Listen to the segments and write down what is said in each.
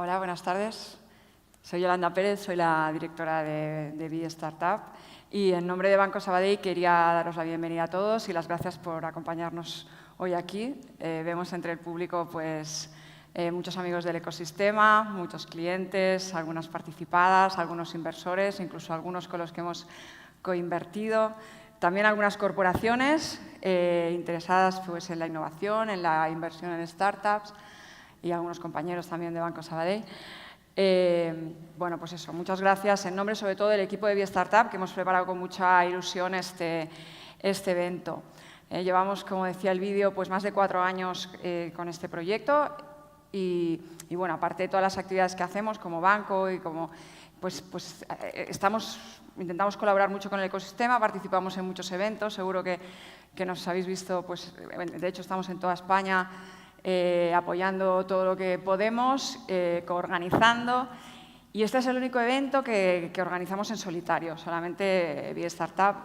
Hola, buenas tardes. Soy Yolanda Pérez, soy la directora de BStartup y en nombre de Banco Sabadell quería daros la bienvenida a todos y las gracias por acompañarnos hoy aquí. Vemos entre el público pues, muchos amigos del ecosistema, muchos clientes, algunas participadas, algunos inversores, incluso algunos con los que hemos coinvertido. También algunas corporaciones interesadas pues, en la innovación, en la inversión en startups y algunos compañeros también de Banco Sabadell. Bueno, pues eso, muchas gracias en nombre sobre todo del equipo de BStartup que hemos preparado con mucha ilusión este evento. Llevamos, como decía el vídeo, pues más de 4 años con este proyecto y bueno, aparte de todas las actividades que hacemos como banco y como intentamos colaborar mucho con el ecosistema, participamos en muchos eventos, seguro que nos habéis visto, pues de hecho estamos en toda España apoyando todo lo que podemos, coorganizando. Y este es el único evento que organizamos en solitario, solamente BStartup.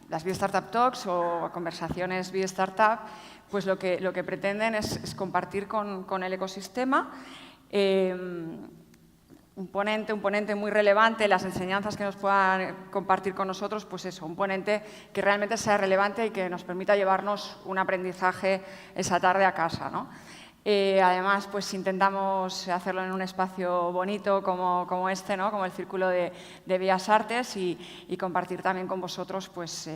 Las BStartup Talks o conversaciones BStartup, pues lo que pretenden es compartir con el ecosistema un ponente muy relevante, las enseñanzas que nos puedan compartir con nosotros, pues eso, un ponente que realmente sea relevante y que nos permita llevarnos un aprendizaje esa tarde a casa, ¿no? Además, pues intentamos hacerlo en un espacio bonito como este, ¿no? Como el Círculo de Bellas Artes y compartir también con vosotros pues,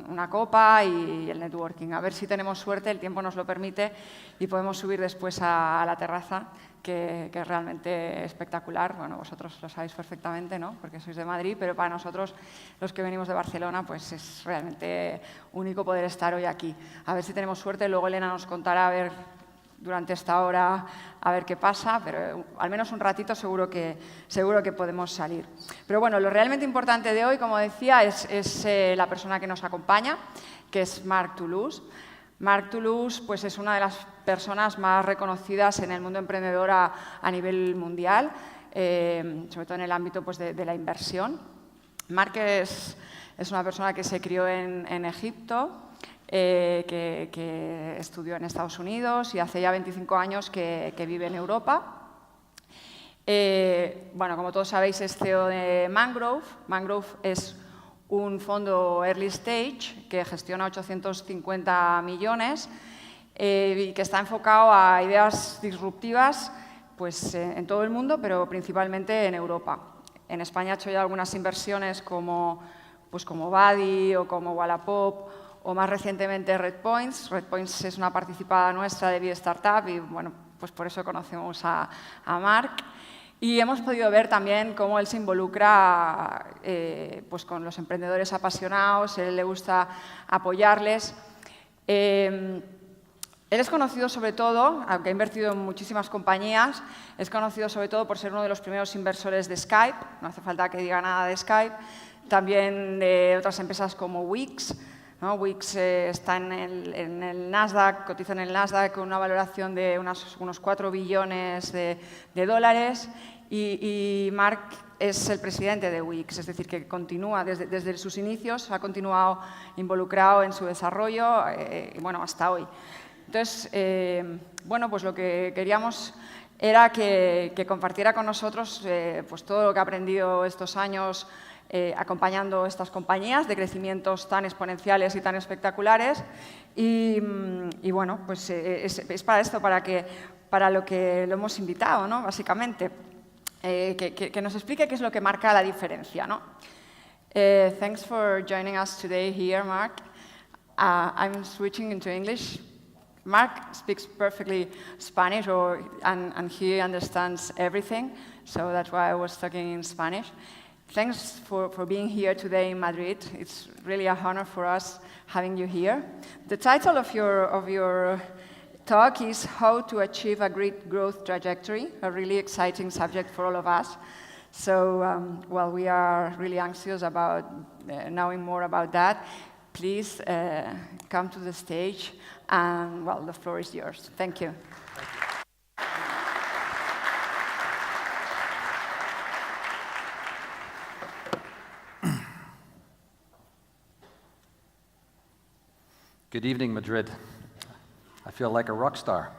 una copa y el networking. A ver si tenemos suerte, el tiempo nos lo permite y podemos subir después a la terraza, que es realmente espectacular. Bueno, vosotros lo sabéis perfectamente, ¿no? Porque sois de Madrid, pero para nosotros, los que venimos de Barcelona, pues es realmente único poder estar hoy aquí. A ver si tenemos suerte, luego Elena nos contará a ver durante esta hora a ver qué pasa, pero al menos un ratito seguro que podemos salir. Pero bueno, lo realmente importante de hoy, como decía, es la persona que nos acompaña, que es Tluszcz. Tluszcz pues, es una de las personas más reconocidas en el mundo emprendedor a nivel mundial, sobre todo en el ámbito pues, de la inversión. Es una persona que se crió en Egipto, que estudió en Estados Unidos y hace ya 25 años que vive en Europa. Bueno, como todos sabéis, es CEO de Mangrove. Mangrove es un fondo early stage que gestiona 850 millones y que está enfocado a ideas disruptivas pues, en todo el mundo, pero principalmente en Europa. En España ha hecho ya algunas inversiones como Buddy o como Wallapop o más recientemente Redpoints. Redpoints es una participada nuestra de BStartup y bueno, pues por eso conocemos a Marc. Y hemos podido ver también cómo él se involucra pues con los emprendedores apasionados, él le gusta apoyarles. Él es conocido sobre todo, aunque ha invertido en muchísimas compañías, es conocido sobre todo por ser uno de los primeros inversores de Skype, no hace falta que diga nada de Skype, también de otras empresas como Wix, ¿no? Wix está en el Nasdaq, cotiza en el Nasdaq con una valoración de unos 4 billones de dólares y Marc es el presidente de Wix, es decir, que continúa desde sus inicios, ha continuado involucrado en su desarrollo y bueno, hasta hoy. Entonces, bueno, pues lo que queríamos era que compartiera con nosotros pues todo lo que ha aprendido estos años acompañando estas compañías de crecimientos tan exponenciales y tan espectaculares y bueno, pues es para esto, para lo que lo hemos invitado, ¿no? Básicamente, que nos explique qué es lo que marca la diferencia, ¿no? Thanks for joining us today here, Marc. I'm switching into English. Marc speaks perfectly Spanish and he understands everything, so that's why I was talking in Spanish. Thanks for being here today in Madrid. It's really an honor for us having you here. The title of your talk is How to Achieve a Great Growth Trajectory, a really exciting subject for all of us. So, well, we are really anxious about knowing more about that. Please come to the stage and, well, the floor is yours. Thank you. Good evening, Madrid. I feel like a rock star.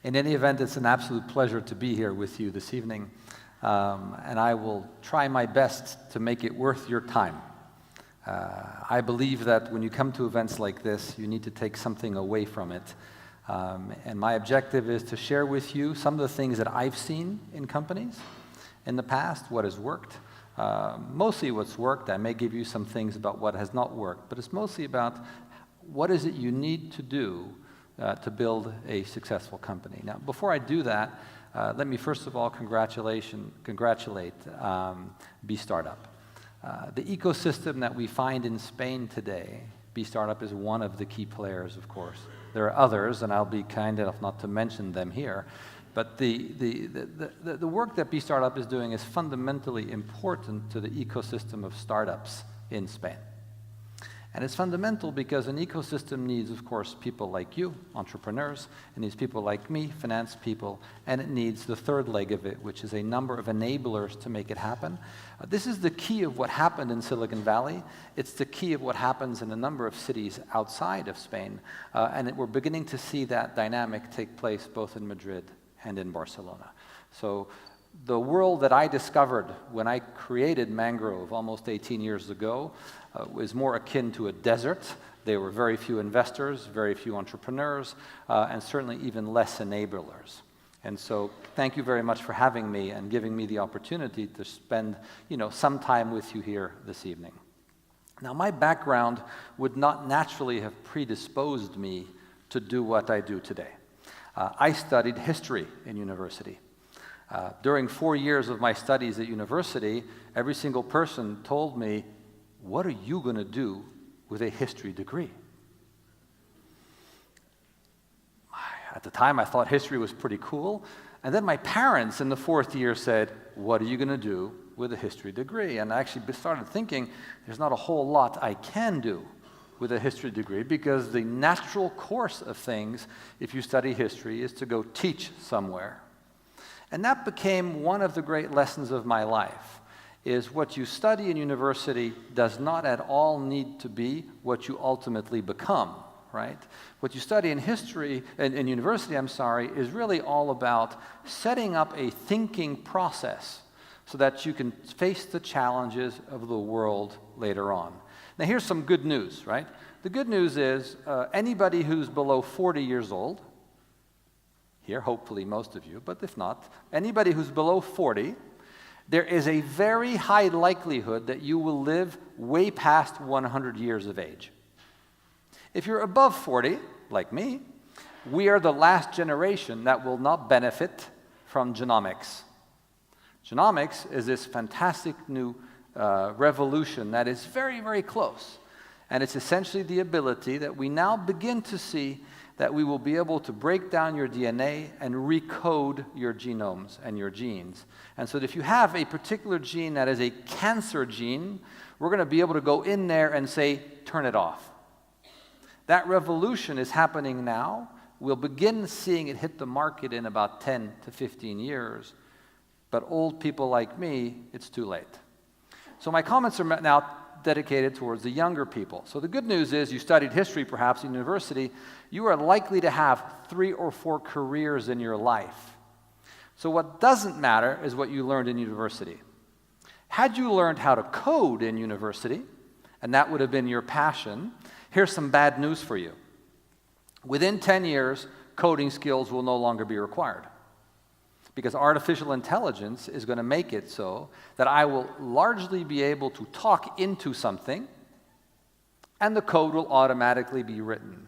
In any event, it's an absolute pleasure to be here with you this evening, and I will try my best to make it worth your time. I believe that when you come to events like this, you need to take something away from it. And my objective is to share with you some of the things that I've seen in companies in the past, what has worked. Mostly what's worked. I may give you some things about what has not worked, but it's mostly about what is it you need to do to build a successful company. Now, before I do that, let me first of all congratulate BStartup. The ecosystem that we find in Spain today, BStartup is one of the key players, of course. There are others, and I'll be kind enough not to mention them here. But the work that BStartup is doing is fundamentally important to the ecosystem of startups in Spain. And it's fundamental because an ecosystem needs, of course, people like you, entrepreneurs. It needs people like me, finance people. And it needs the third leg of it, which is a number of enablers to make it happen. This is the key of what happened in Silicon Valley. It's the key of what happens in a number of cities outside of Spain. And we're beginning to see that dynamic take place both in Madrid and in Barcelona. So the world that I discovered when I created Mangrove almost 18 years ago was more akin to a desert. There were very few investors, very few entrepreneurs, and certainly even less enablers. And so thank you very much for having me and giving me the opportunity to spend, some time with you here this evening. Now, my background would not naturally have predisposed me to do what I do today. I studied history in university. During 4 years of my studies at university, every single person told me, "What are you going to do with a history degree?" At the time, I thought history was pretty cool. And then my parents in the 4th year said, "What are you going to do with a history degree?" And I actually started thinking, there's not a whole lot I can do with a history degree, because the natural course of things, if you study history, is to go teach somewhere. And that became one of the great lessons of my life, is what you study in university does not at all need to be what you ultimately become, right? What you study in university, is really all about setting up a thinking process so that you can face the challenges of the world later on. Now, here's some good news, right? The good news is anybody who's below 40 years old, here, hopefully most of you, but if not, anybody who's below 40, there is a very high likelihood that you will live way past 100 years of age. If you're above 40, like me, we are the last generation that will not benefit from genomics. Genomics is this fantastic new revolution that is very, very close. And it's essentially the ability that we now begin to see that we will be able to break down your DNA and recode your genomes and your genes. And so that if you have a particular gene that is a cancer gene, we're going to be able to go in there and say, turn it off. That revolution is happening now. We'll begin seeing it hit the market in about 10 to 15 years. But old people like me, it's too late. So my comments are now dedicated towards the younger people. So the good news is you studied history perhaps in university, you are likely to have 3 or 4 careers in your life. So what doesn't matter is what you learned in university. Had you learned how to code in university, and that would have been your passion, here's some bad news for you. Within 10 years, coding skills will no longer be required, because artificial intelligence is going to make it so that I will largely be able to talk into something, and the code will automatically be written.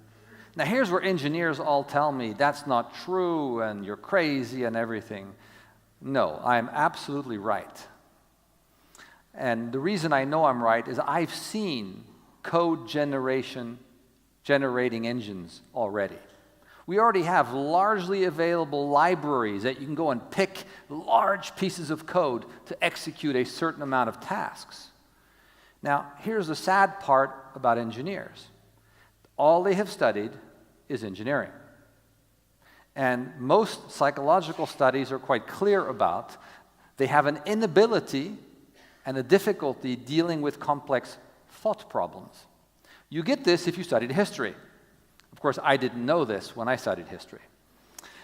Now, here's where engineers all tell me, that's not true, and you're crazy, and everything. No, I'm absolutely right. And the reason I know I'm right is I've seen code generating engines already. We already have largely available libraries that you can go and pick large pieces of code to execute a certain amount of tasks. Now, here's the sad part about engineers. All they have studied is engineering. And most psychological studies are quite clear about they have an inability and a difficulty dealing with complex thought problems. You get this if you studied history. Of course, I didn't know this when I studied history.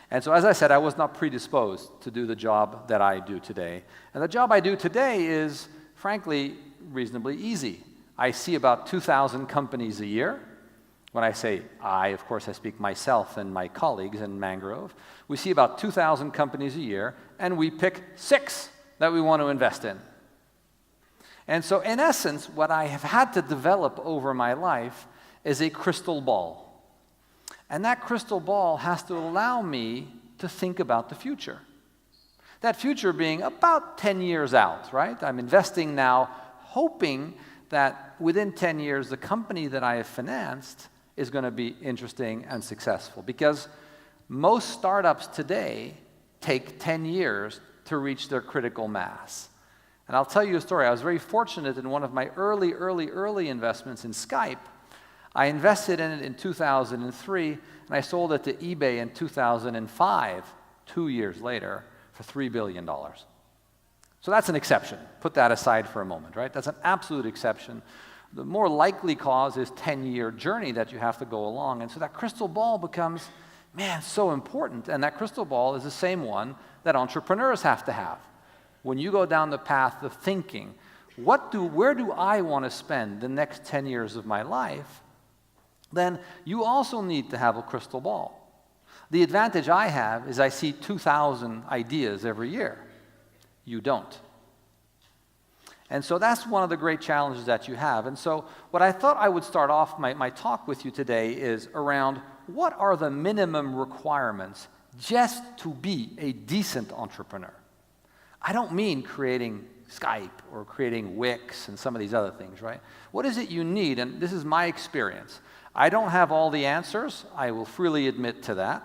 And so, as I said, I was not predisposed to do the job that I do today. And the job I do today is, frankly, reasonably easy. I see about 2,000 companies a year. When I say I, of course, I speak myself and my colleagues in Mangrove. We see about 2,000 companies a year, and we pick 6 that we want to invest in. And so, in essence, what I have had to develop over my life is a crystal ball. And that crystal ball has to allow me to think about the future. That future being about 10 years out, right? I'm investing now, hoping that within 10 years, the company that I have financed is going to be interesting and successful. Because most startups today take 10 years to reach their critical mass. And I'll tell you a story. I was very fortunate in one of my early investments in Skype. I invested in it in 2003, and I sold it to eBay in 2005, 2 years later, for $3 billion. So that's an exception. Put that aside for a moment, right? That's an absolute exception. The more likely cause is 10-year journey that you have to go along. And so that crystal ball becomes, man, so important. And that crystal ball is the same one that entrepreneurs have to have. When you go down the path of thinking, where do I want to spend the next 10 years of my life? Then you also need to have a crystal ball. The advantage I have is I see 2,000 ideas every year. You don't. And so that's one of the great challenges that you have. And so what I thought I would start off my talk with you today is around what are the minimum requirements just to be a decent entrepreneur. I don't mean creating Skype or creating Wix and some of these other things, right? What is it you need? And this is my experience. I don't have all the answers. I will freely admit to that.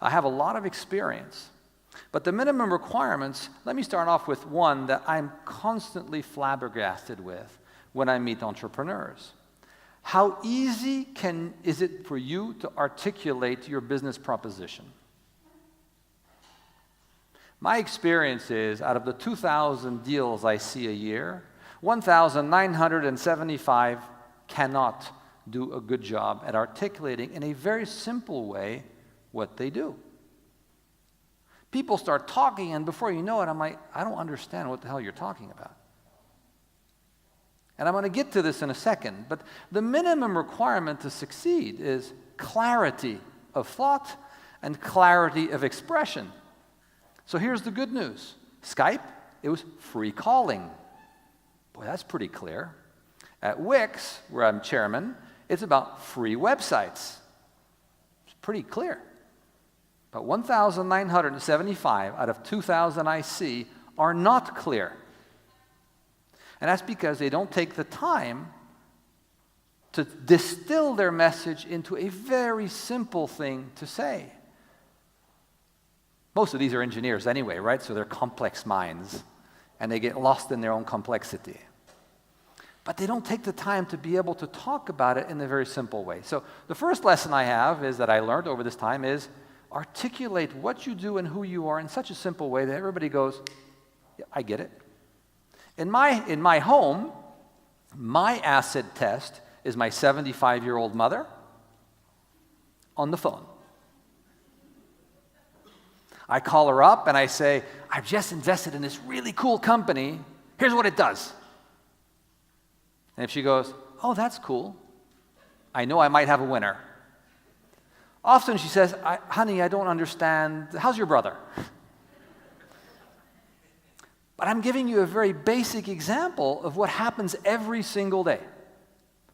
I have a lot of experience. But the minimum requirements, let me start off with one that I'm constantly flabbergasted with when I meet entrepreneurs. How easy is it for you to articulate your business proposition? My experience is, out of the 2,000 deals I see a year, 1,975 cannot do a good job at articulating in a very simple way what they do. People start talking, and before you know it, I'm like, I don't understand what the hell you're talking about. And I'm going to get to this in a second, but the minimum requirement to succeed is clarity of thought and clarity of expression. So here's the good news. Skype, it was free calling. Boy, that's pretty clear. At Wix, where I'm chairman, it's about free websites. It's pretty clear. But 1,975 out of 2,000 I see are not clear. And that's because they don't take the time to distill their message into a very simple thing to say. Most of these are engineers anyway, right? So they're complex minds, and they get lost in their own complexity. But they don't take the time to be able to talk about it in a very simple way. So the first lesson I have is that I learned over this time is articulate what you do and who you are in such a simple way that everybody goes, yeah, I get it. In my home, my acid test is my 75-year-old mother on the phone. I call her up and I say, I've just invested in this really cool company. Here's what it does. And if she goes, oh, that's cool, I know I might have a winner. Often she says, honey, I don't understand. How's your brother? But I'm giving you a very basic example of what happens every single day.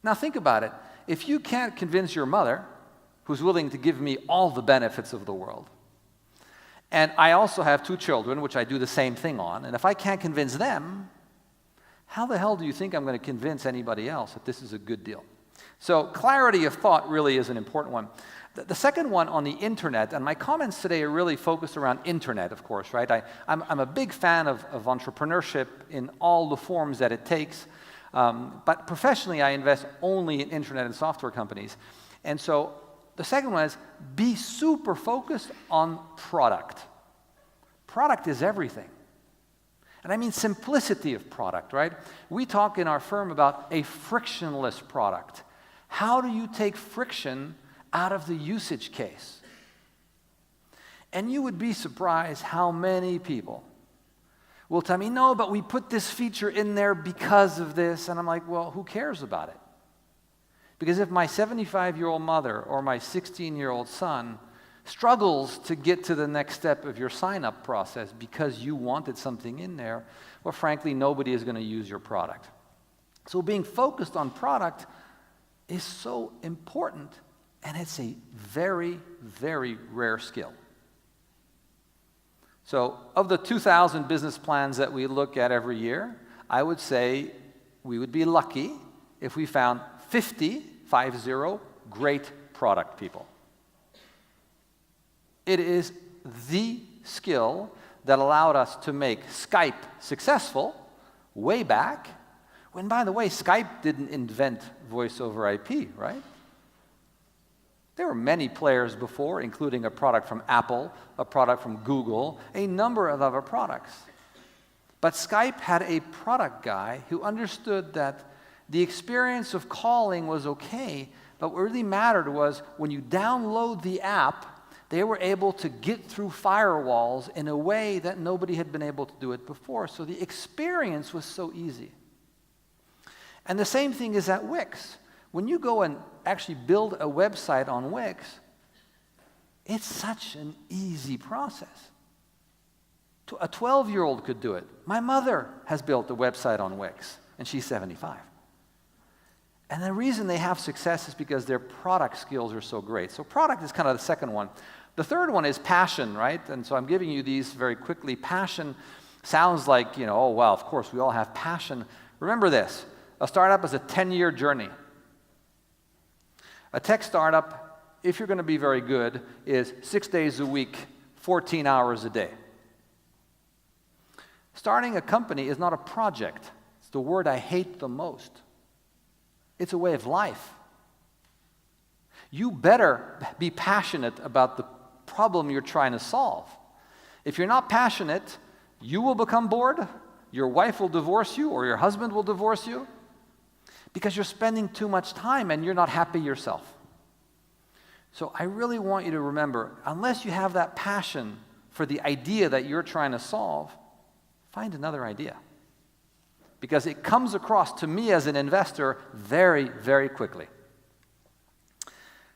Now think about it. If you can't convince your mother, who's willing to give me all the benefits of the world, and I also have 2 children, which I do the same thing on, and if I can't convince them, how the hell do you think I'm going to convince anybody else that this is a good deal? So clarity of thought really is an important one. The second one on the internet, and my comments today are really focused around internet, of course, right? I'm a big fan of entrepreneurship in all the forms that it takes, but professionally I invest only in internet and software companies. And so the second one is be super focused on product. Product is everything. And I mean simplicity of product, right? We talk in our firm about a frictionless product. How do you take friction out of the usage case? And you would be surprised how many people will tell me, no, but we put this feature in there because of this. And I'm like, well, who cares about it? Because if my 75-year-old mother or my 16-year-old son struggles to get to the next step of your sign-up process because you wanted something in there, well, frankly, nobody is going to use your product. So being focused on product is so important, and it's a very, very rare skill. So of the 2,000 business plans that we look at every year, I would say we would be lucky if we found 50 great product people. It is the skill that allowed us to make Skype successful way back, when, by the way, Skype didn't invent voice over IP, right? There were many players before, including a product from Apple, a product from Google, a number of other products. But Skype had a product guy who understood that the experience of calling was okay, but what really mattered was when you download the app, they were able to get through firewalls in a way that nobody had been able to do it before. So the experience was so easy. And the same thing is at Wix. When you go and actually build a website on Wix, it's such an easy process. A 12-year-old could do it. My mother has built a website on Wix, and she's 75. And the reason they have success is because their product skills are so great. So product is kind of the second one. The third one is passion, right? And so I'm giving you these very quickly. Passion sounds like, oh, well, of course, we all have passion. Remember this. A startup is a 10-year journey. A tech startup, if you're going to be very good, is 6 days a week, 14 hours a day. Starting a company is not a project. It's the word I hate the most. It's a way of life. You better be passionate about the problem you're trying to solve. If you're not passionate, you will become bored, your wife will divorce you, or your husband will divorce you, because you're spending too much time and you're not happy yourself. So I really want you to remember, unless you have that passion for the idea that you're trying to solve, find another idea. Because it comes across to me as an investor very, very quickly.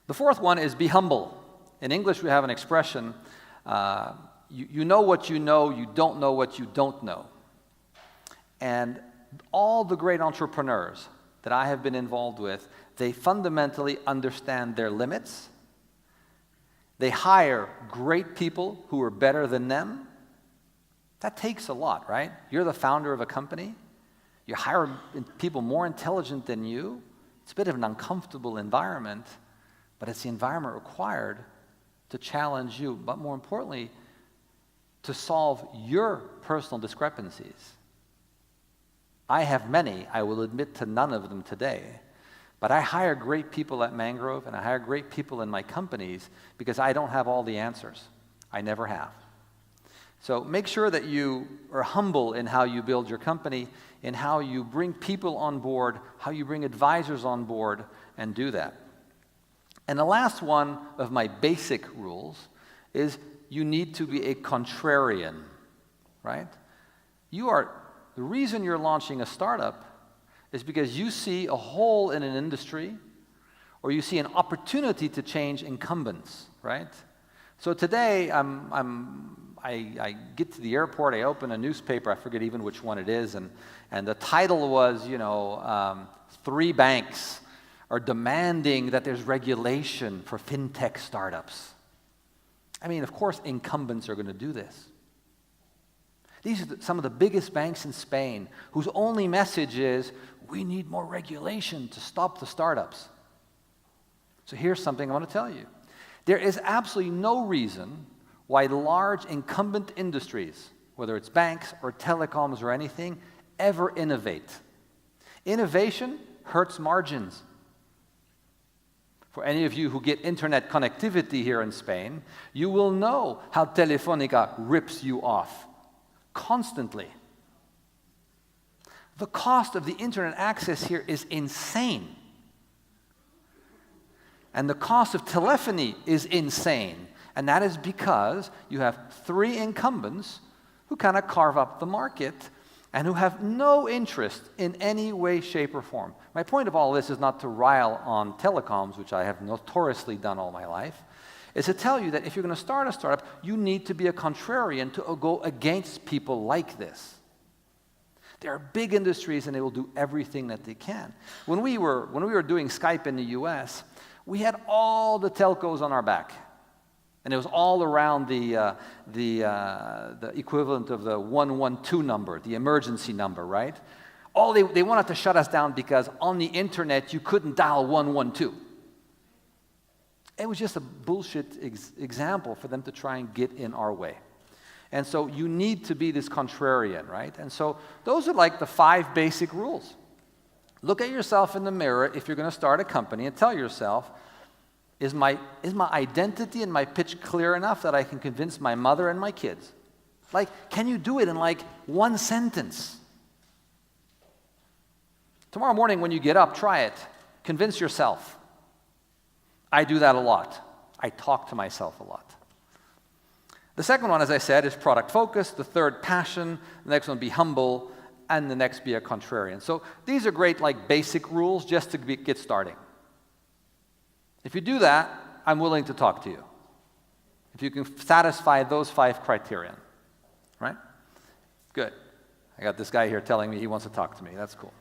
The fourth one is be humble. In English, we have an expression, you know what you know, you don't know what you don't know. And all the great entrepreneurs that I have been involved with, they fundamentally understand their limits. They hire great people who are better than them. That takes a lot, right? You're the founder of a company. You hire people more intelligent than you. It's a bit of an uncomfortable environment, but it's the environment required to challenge you, but more importantly, to solve your personal discrepancies. I have many. I will admit to none of them today. But I hire great people at Mangrove, and I hire great people in my companies because I don't have all the answers. I never have. So make sure that you are humble in how you build your company, in how you bring people on board, how you bring advisors on board, and do that. And the last one of my basic rules is you need to be a contrarian, right? The reason you're launching a startup is because you see a hole in an industry or you see an opportunity to change incumbents, right? So today, I get to the airport, I open a newspaper, I forget even which one it is, and the title was, 3 banks are demanding that there's regulation for fintech startups. I mean, of course, incumbents are going to do this. These are some of the biggest banks in Spain whose only message is, we need more regulation to stop the startups. So here's something I want to tell you. There is absolutely no reason why large incumbent industries, whether it's banks or telecoms or anything, ever innovate. Innovation hurts margins. For any of you who get internet connectivity here in Spain, you will know how Telefónica rips you off constantly. The cost of the internet access here is insane. And the cost of telephony is insane. And that is because you have 3 incumbents who kind of carve up the market and who have no interest in any way, shape, or form. My point of all this is not to rile on telecoms, which I have notoriously done all my life. Is to tell you that if you're going to start a startup, you need to be a contrarian to go against people like this. There are big industries and they will do everything that they can. When we were doing Skype in the US, we had all the telcos on our back. And it was all around the equivalent of the 112 number, the emergency number, right? They wanted to shut us down because on the internet you couldn't dial 112. It was just a bullshit example for them to try and get in our way. And so you need to be this contrarian, right? And so those are like the 5 basic rules. Look at yourself in the mirror if you're going to start a company and tell yourself, is my identity and my pitch clear enough that I can convince my mother and my kids? Like, can you do it in like 1 sentence? Tomorrow morning when you get up, try it. Convince yourself. I do that a lot. I talk to myself a lot. The second one, as I said, is product focus. The third, passion. The next one, be humble. And the next, be a contrarian. So these are great, like, basic rules just to get starting. If you do that, I'm willing to talk to you. If you can satisfy those 5 criteria, right? Good. I got this guy here telling me he wants to talk to me. That's cool.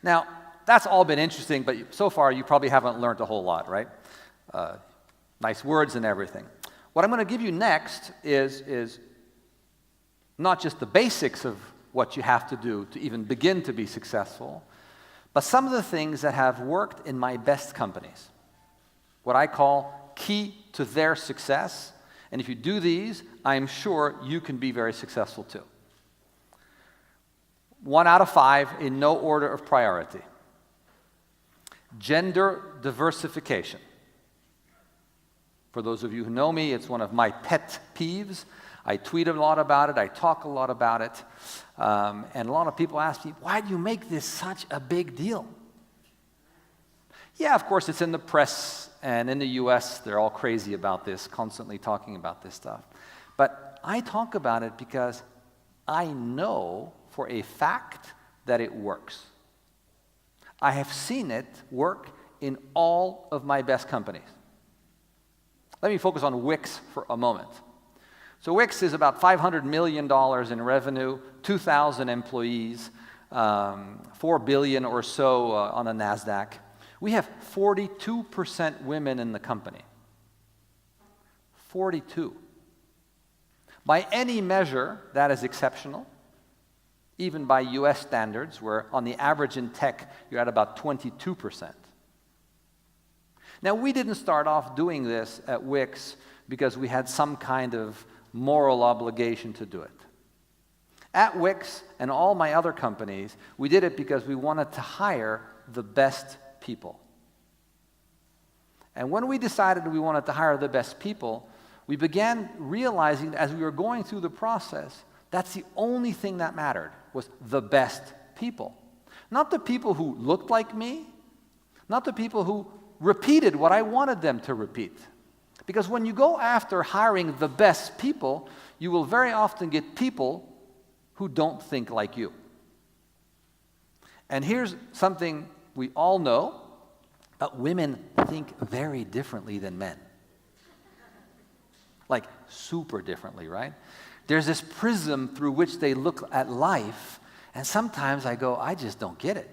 Now, that's all been interesting, but so far you probably haven't learned a whole lot, right? Nice words and everything. What I'm going to give you next is not just the basics of what you have to do to even begin to be successful, but some of the things that have worked in my best companies. What I call key to their success. And if you do these, I'm sure you can be very successful too. 1 out of 5 in no order of priority. Gender diversification. For those of you who know me, it's one of my pet peeves. I tweet a lot about it, I talk a lot about it, and a lot of people ask me, why do you make this such a big deal? Yeah, of course, it's in the press, and in the US, they're all crazy about this, constantly talking about this stuff. But I talk about it because I know for a fact that it works. I have seen it work in all of my best companies. Let me focus on Wix for a moment. So Wix is about $500 million in revenue, 2,000 employees, 4 billion or so on the NASDAQ. We have 42% women in the company. 42. By any measure, that is exceptional. Even by US standards, where on the average in tech, you're at about 22%. Now, we didn't start off doing this at Wix because we had some kind of moral obligation to do it. At Wix and all my other companies, we did it because we wanted to hire the best people. And when we decided we wanted to hire the best people, we began realizing that as we were going through the process, that's the only thing that mattered, was the best people. Not the people who looked like me, not the people who repeated what I wanted them to repeat. Because when you go after hiring the best people, you will very often get people who don't think like you. And here's something we all know, but women think very differently than men. Like, super differently, right? There's this prism through which they look at life, and sometimes I go, I just don't get it.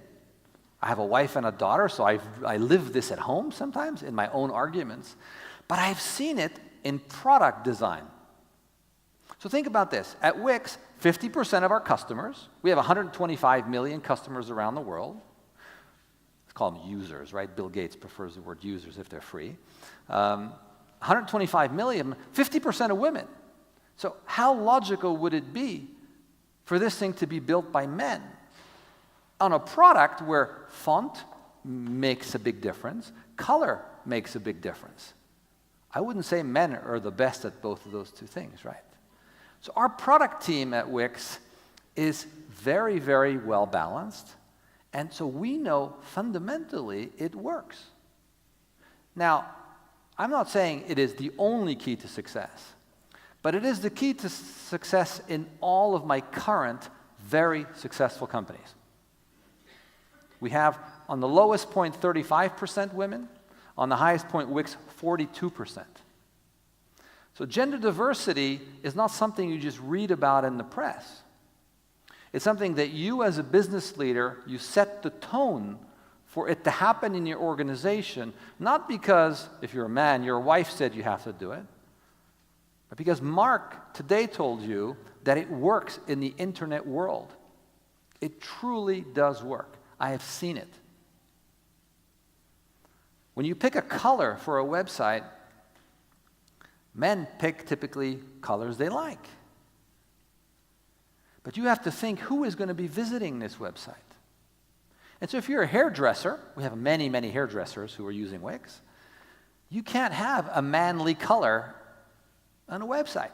I have a wife and a daughter, so I live this at home sometimes in my own arguments, but I've seen it in product design. So think about this. At Wix, 50% of our customers, we have 125 million customers around the world. Let's call them users, right? Bill Gates prefers the word users if they're free. 125 million, 50% of women. So how logical would it be for this thing to be built by men on a product where font makes a big difference, color makes a big difference? I wouldn't say men are the best at both of those two things, right? So our product team at Wix is very, very well balanced, and so we know fundamentally it works. Now, I'm not saying it is the only key to success, but it is the key to success in all of my current very successful companies. We have, on the lowest point, 35% women. On the highest point, Wix, 42%. So gender diversity is not something you just read about in the press. It's something that you as a business leader, you set the tone for it to happen in your organization, not because, if you're a man, your wife said you have to do it, but because Mark today told you that it works in the internet world. It truly does work. I have seen it. When you pick a color for a website, men pick typically colors they like. But you have to think, who is going to be visiting this website? And so if you're a hairdresser, we have many, many hairdressers who are using Wix, you can't have a manly color on a website.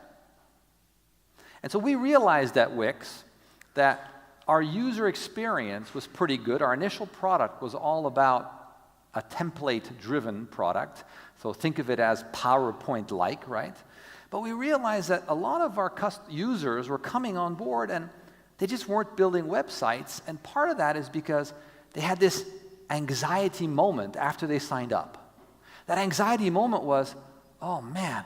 And so we realized at Wix that our user experience was pretty good. Our initial product was all about a template-driven product. So think of it as PowerPoint-like, right? But we realized that a lot of our users were coming on board and they just weren't building websites. And part of that is because they had this anxiety moment after they signed up. That anxiety moment was, oh man,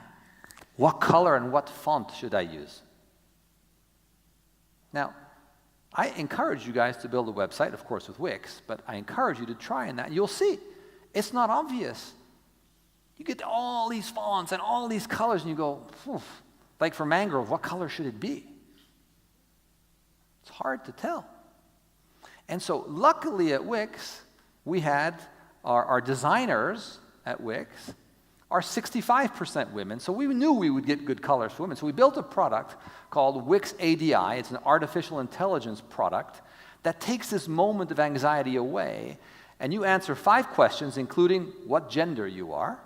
what color and what font should I use? Now, I encourage you guys to build a website, of course with Wix, but I encourage you to try in that. You'll see, it's not obvious. You get all these fonts and all these colors and you go, like for Mangrove, what color should it be? It's hard to tell. And so luckily at Wix, we had our designers at Wix are 65% women, so we knew we would get good colors for women. So we built a product called Wix ADI. It's an artificial intelligence product that takes this moment of anxiety away, and you answer 5 questions, including what gender you are,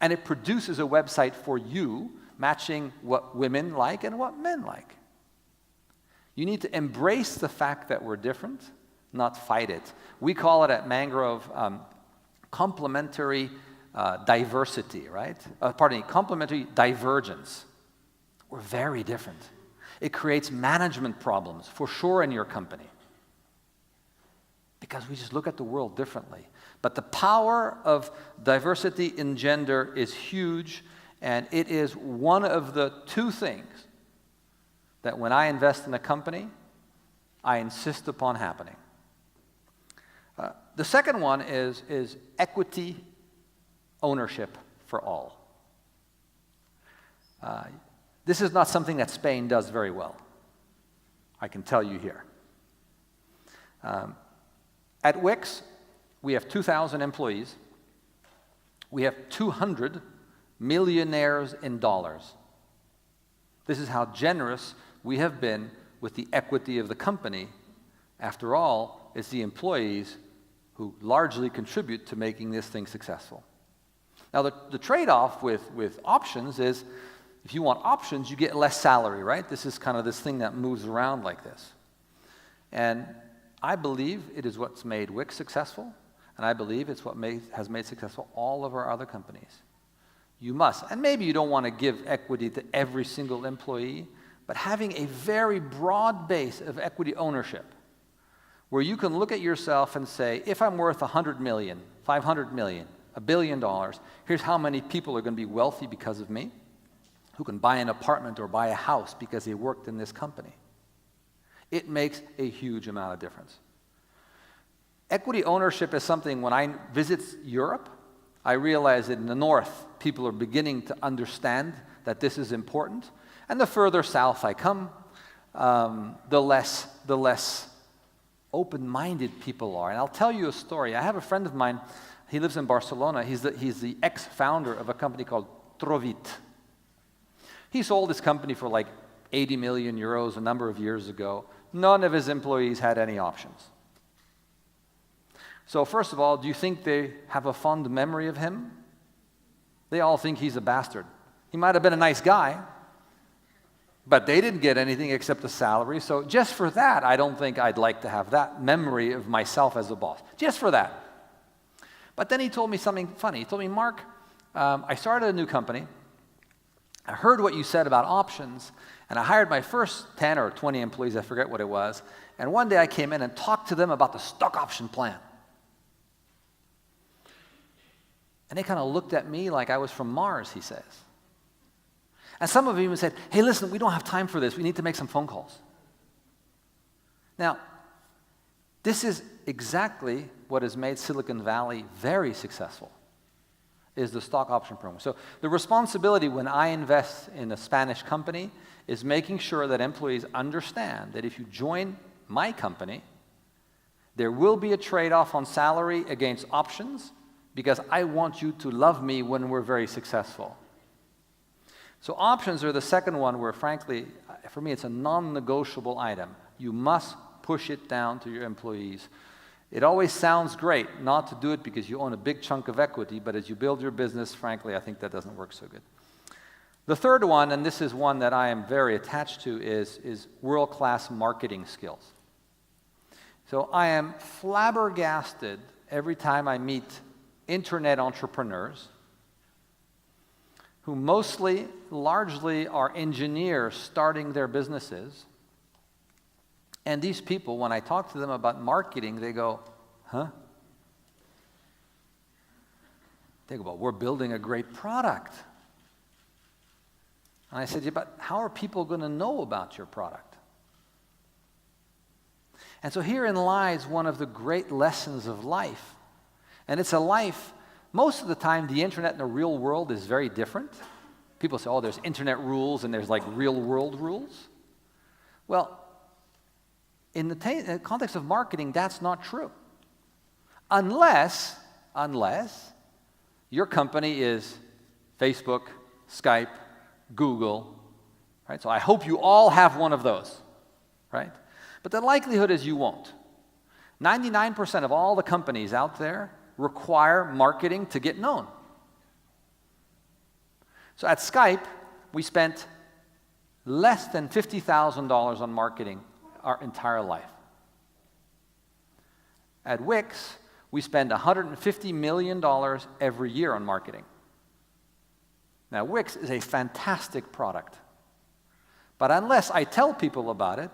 and it produces a website for you, matching what women like and what men like. You need to embrace the fact that we're different, not fight it. We call it at Mangrove complementary diversity, right? Complementary divergence. We're very different. It creates management problems, for sure, in your company. Because we just look at the world differently. But the power of diversity in gender is huge, and it is one of the 2 things that when I invest in a company, I insist upon happening. The second one is equity ownership for all. This is not something that Spain does very well. I can tell you here. At Wix, we have 2,000 employees. We have 200 millionaires in dollars. This is how generous we have been with the equity of the company. After all, it's the employees who largely contribute to making this thing successful. Now, the trade-off with options is, if you want options, you get less salary, right? This is kind of this thing that moves around like this. And I believe it is what's made Wix successful, and I believe it's what has made successful all of our other companies. You must, and maybe you don't want to give equity to every single employee, but having a very broad base of equity ownership, where you can look at yourself and say, if I'm worth 100 million, 500 million, $1 billion, here's how many people are going to be wealthy because of me, who can buy an apartment or buy a house because they worked in this company. It makes a huge amount of difference. Equity ownership is something, when I visit Europe, I realize that in the north, people are beginning to understand that this is important. And the further south I come, the less open-minded people are. And I'll tell you a story. I have a friend of mine, he lives in Barcelona. He's the ex-founder of a company called Tluszcz. He sold his company for like 80 million euros a number of years ago. None of his employees had any options. So first of all, do you think they have a fond memory of him? They all think he's a bastard. He might have been a nice guy, but they didn't get anything except a salary. So just for that, I don't think I'd like to have that memory of myself as a boss. Just for that. But then he told me something funny. He told me, Mark, I started a new company. I heard what you said about options, and I hired my first 10 or 20 employees, I forget what it was, and one day I came in and talked to them about the stock option plan. And they kind of looked at me like I was from Mars, he says. And some of them even said, hey, listen, we don't have time for this. We need to make some phone calls. Now, this is exactly what has made Silicon Valley very successful, is the stock option program. So the responsibility when I invest in a Spanish company is making sure that employees understand that if you join my company, there will be a trade-off on salary against options, because I want you to love me when we're very successful. So options are the second one where, frankly, for me, it's a non-negotiable item. You must push it down to your employees. It always sounds great not to do it because you own a big chunk of equity, but as you build your business, frankly, I think that doesn't work so good. The third one, and this is one that I am very attached to, is world-class marketing skills. So I am flabbergasted every time I meet internet entrepreneurs who largely are engineers starting their businesses. And these people, when I talk to them about marketing, they go, huh? They go, well, we're building a great product. And I said, yeah, but how are people going to know about your product? And so herein lies one of the great lessons of life. And it's a life, most of the time, the internet in the real world is very different. People say, oh, there's internet rules and there's like real world rules. Well, in the context of marketing, that's not true. Unless your company is Facebook, Skype, Google, right? So I hope you all have one of those, right? But the likelihood is you won't. 99% of all the companies out there require marketing to get known. So at Skype, we spent less than $50,000 on marketing our entire life. At Wix, we spend $150 million every year on marketing. Now, Wix is a fantastic product. But unless I tell people about it,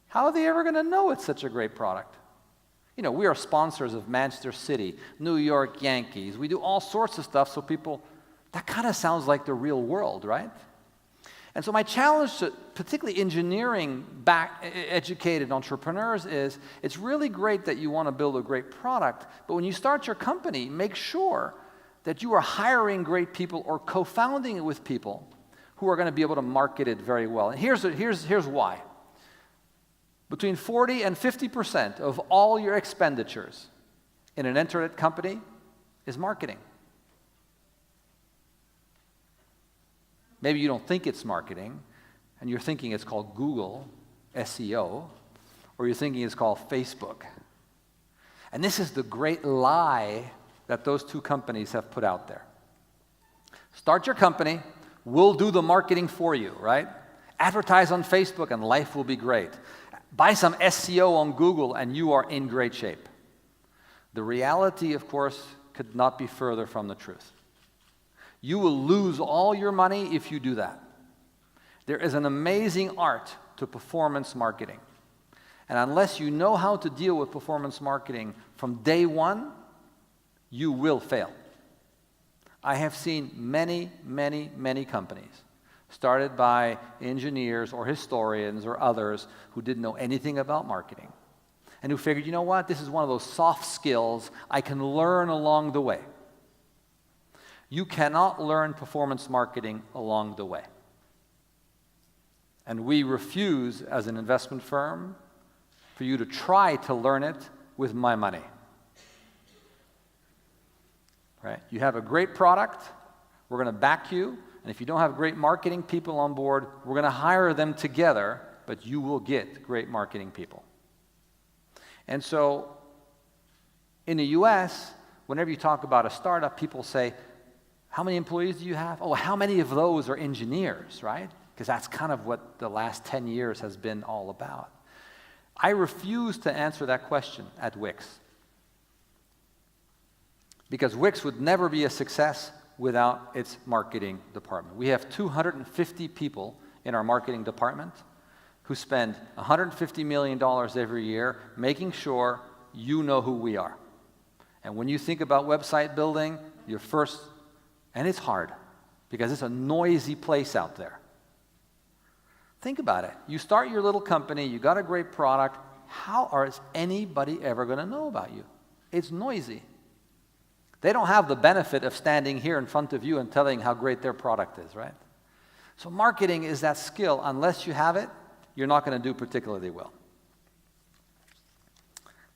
how are they ever going to know it's such a great product? You know, we are sponsors of Manchester City, New York Yankees. We do all sorts of stuff so people, that kind of sounds like the real world, right? And so my challenge to particularly educated entrepreneurs is, it's really great that you want to build a great product, but when you start your company, make sure that you are hiring great people or co-founding it with people who are going to be able to market it very well. And here's why. Between 40 and 50% of all your expenditures in an internet company is marketing. Maybe you don't think it's marketing, and you're thinking it's called Google, SEO, or you're thinking it's called Facebook. And this is the great lie that those two companies have put out there. Start your company, we'll do the marketing for you, right? Advertise on Facebook and life will be great. Buy some SEO on Google and you are in great shape. The reality, of course, could not be further from the truth. You will lose all your money if you do that. There is an amazing art to performance marketing. And unless you know how to deal with performance marketing from day one, you will fail. I have seen many, many, many companies started by engineers or historians or others who didn't know anything about marketing and who figured, you know what, this is one of those soft skills I can learn along the way. You cannot learn performance marketing along the way. And we refuse, as an investment firm, for you to try to learn it with my money. Right? You have a great product, we're going to back you, and if you don't have great marketing people on board, we're going to hire them together, but you will get great marketing people. And so, in the US, whenever you talk about a startup, people say, how many employees do you have? Oh, how many of those are engineers, right? Because that's kind of what the last 10 years has been all about. I refuse to answer that question at Wix. Because Wix would never be a success without its marketing department. We have 250 people in our marketing department who spend $150 million every year making sure you know who we are. And when you think about website building, and it's hard, because it's a noisy place out there. Think about it. You start your little company, you got a great product, how is anybody ever going to know about you? It's noisy. They don't have the benefit of standing here in front of you and telling how great their product is, right? So marketing is that skill. Unless you have it, you're not going to do particularly well.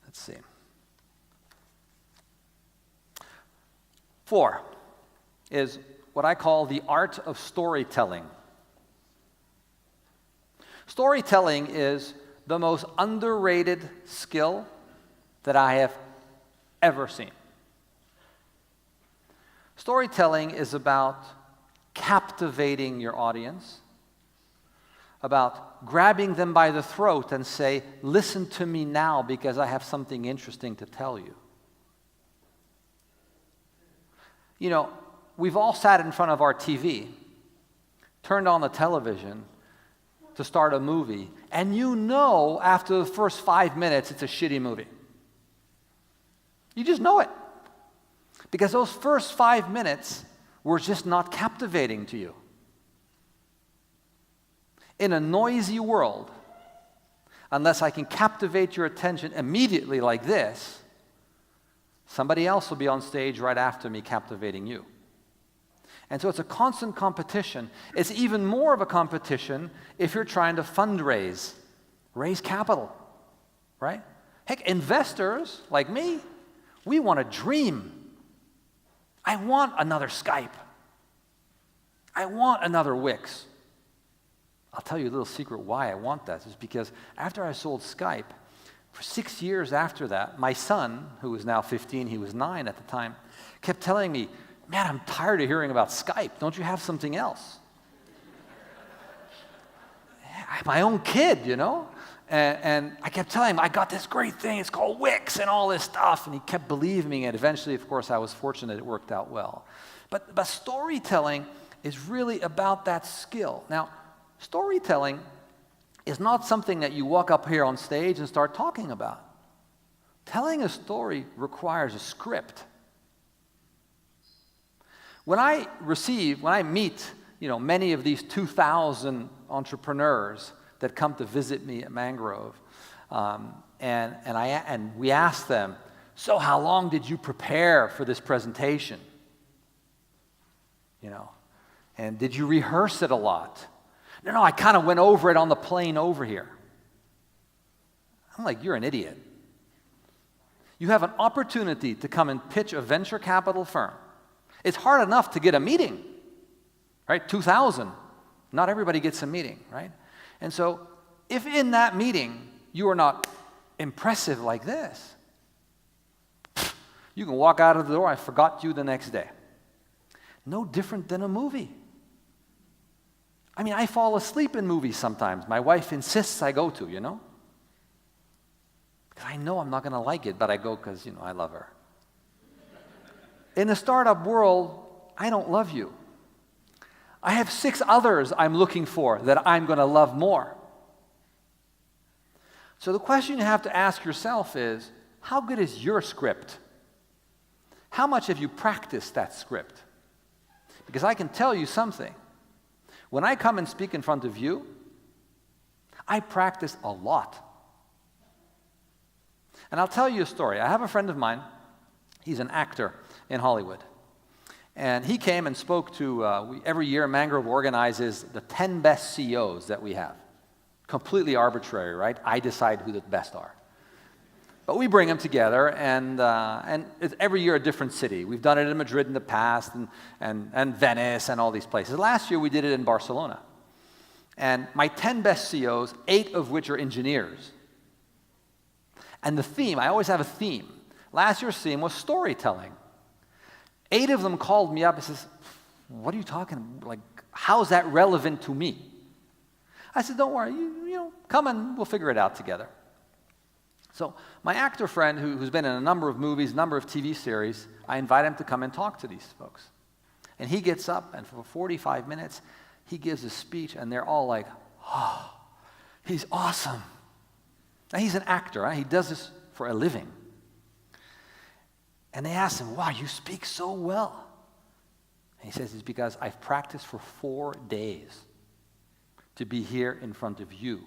Let's see. 4 is what I call the art of storytelling. Storytelling is the most underrated skill that I have ever seen. Storytelling is about captivating your audience, about grabbing them by the throat and say, listen to me now because I have something interesting to tell you. You know, we've all sat in front of our TV, turned on the television to start a movie, and you know after the first 5 minutes it's a shitty movie. You just know it. Because those first 5 minutes were just not captivating to you. In a noisy world, unless I can captivate your attention immediately like this, somebody else will be on stage right after me captivating you. And so it's a constant competition. It's even more of a competition if you're trying to fundraise, raise capital, right? Heck, investors like me, we want to dream. I want another Skype. I want another Wix. I'll tell you a little secret why I want that. It's because after I sold Skype, for 6 years after that, my son, who is now 15, he was 9 at the time, kept telling me, man, I'm tired of hearing about Skype. Don't you have something else? I have my own kid, you know? And I kept telling him, I got this great thing, it's called Wix and all this stuff. And he kept believing me, and eventually, of course, I was fortunate it worked out well. But storytelling is really about that skill. Now, storytelling is not something that you walk up here on stage and start talking about. Telling a story requires a script. When I meet, many of these 2,000 entrepreneurs that come to visit me at Mangrove, and we ask them, so how long did you prepare for this presentation? And did you rehearse it a lot? No, I kind of went over it on the plane over here. I'm like, you're an idiot. You have an opportunity to come and pitch a venture capital firm. It's hard enough to get a meeting, right? 2,000. Not everybody gets a meeting, right? And so if in that meeting you are not impressive like this, you can walk out of the door, I forgot you the next day. No different than a movie. I mean, I fall asleep in movies sometimes. My wife insists I go to, Because I know I'm not going to like it, but I go because, I love her. In the startup world, I don't love you. I have 6 others I'm looking for that I'm going to love more. So the question you have to ask yourself is, how good is your script? How much have you practiced that script? Because I can tell you something. When I come and speak in front of you, I practice a lot. And I'll tell you a story. I have a friend of mine. He's an actor in Hollywood. And he came and spoke to, every year Mangrove organizes the 10 best CEOs that we have. Completely arbitrary, right? I decide who the best are. But we bring them together, and it's every year a different city. We've done it in Madrid in the past, and Venice, and all these places. Last year we did it in Barcelona. And my 10 best CEOs, 8 of which are engineers. And the theme, I always have a theme. Last year's theme was storytelling. 8 of them called me up and says, what are you talking about? Like, how is that relevant to me? I said, don't worry, you come and we'll figure it out together. So my actor friend, who's been in a number of movies, a number of TV series, I invite him to come and talk to these folks. And he gets up, and for 45 minutes, he gives a speech, and they're all like, oh, he's awesome. Now, he's an actor, right? He does this for a living. And they ask him, wow, you speak so well. And he says, it's because I've practiced for 4 days to be here in front of you,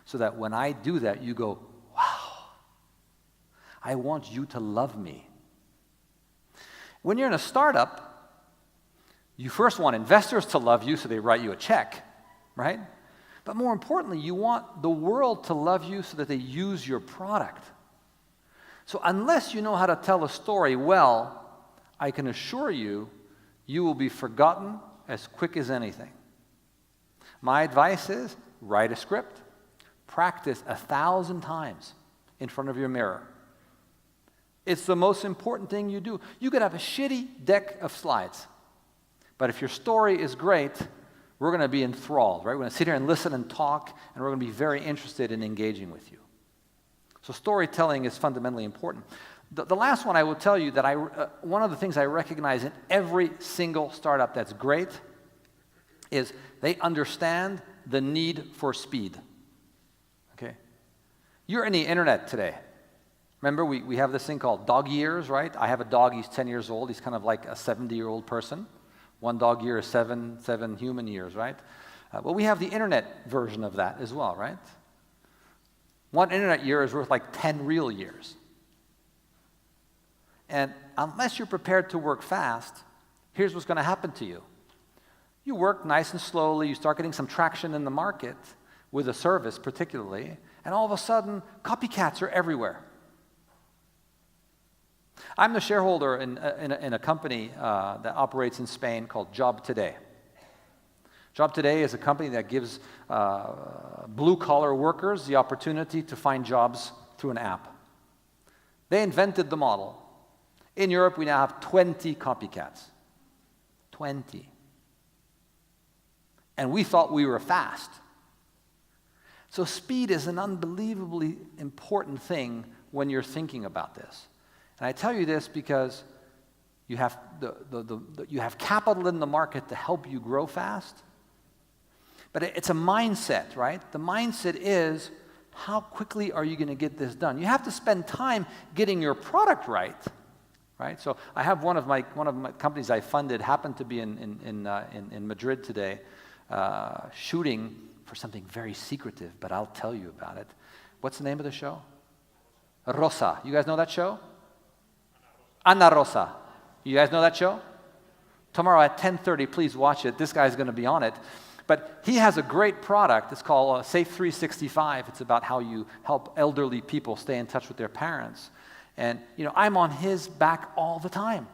so that when I do that, you go, wow, I want you to love me. When you're in a startup, you first want investors to love you so they write you a check, right? But more importantly, you want the world to love you so that they use your product. So unless you know how to tell a story well, I can assure you, you will be forgotten as quick as anything. My advice is, write a script. Practice 1,000 times in front of your mirror. It's the most important thing you do. You could have a shitty deck of slides, but if your story is great, we're going to be enthralled, right? We're going to sit here and listen and talk, and we're going to be very interested in engaging with you. So storytelling is fundamentally important. The last one I will tell you that one of the things I recognize in every single startup that's great is they understand the need for speed. Okay? You're in the internet today. Remember, we have this thing called dog years, right? I have a dog, he's 10 years old. He's kind of like a 70-year-old person. 1 dog year is 7 human years, right? Well, we have the internet version of that as well, right? 1 internet year is worth like 10 real years. And unless you're prepared to work fast, here's what's going to happen to you. You work nice and slowly, you start getting some traction in the market, with a service particularly, and all of a sudden, copycats are everywhere. I'm the shareholder in a company that operates in Spain called Job Today. Job Today is a company that gives blue-collar workers the opportunity to find jobs through an app. They invented the model. In Europe, we now have 20 copycats. 20. And we thought we were fast. So speed is an unbelievably important thing when you're thinking about this. And I tell you this because you have you have capital in the market to help you grow fast. But it's a mindset, right? The mindset is, how quickly are you going to get this done? You have to spend time getting your product right? So I have one of my companies I funded happened to be in Madrid today, shooting for something very secretive, but I'll tell you about it. What's the name of the show? Rosa. You guys know that show? Ana Rosa. You guys know that show? Tomorrow at 10:30, please watch it. This guy's going to be on it. But he has a great product. It's called Safe 365. It's about how you help elderly people stay in touch with their parents. And, I'm on his back all the time.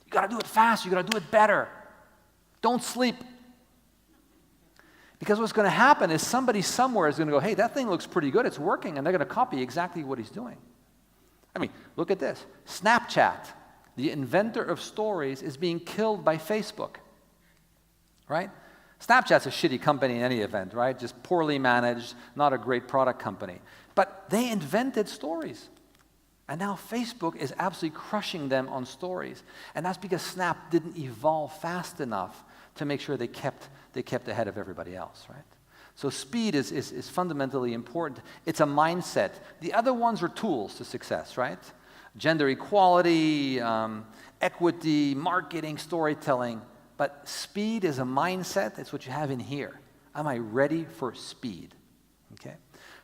You got to do it fast. You got to do it better. Don't sleep. Because what's going to happen is somebody somewhere is going to go, hey, that thing looks pretty good. It's working. And they're going to copy exactly what he's doing. I mean, look at this. Snapchat, the inventor of stories, is being killed by Facebook. Right? Snapchat's a shitty company in any event, right? Just poorly managed, not a great product company. But they invented stories. And now Facebook is absolutely crushing them on stories. And that's because Snap didn't evolve fast enough to make sure they kept ahead of everybody else, right? So speed is fundamentally important. It's a mindset. The other ones are tools to success, right? Gender equality, equity, marketing, storytelling. But speed is a mindset. It's what you have in here. Am I ready for speed? Okay?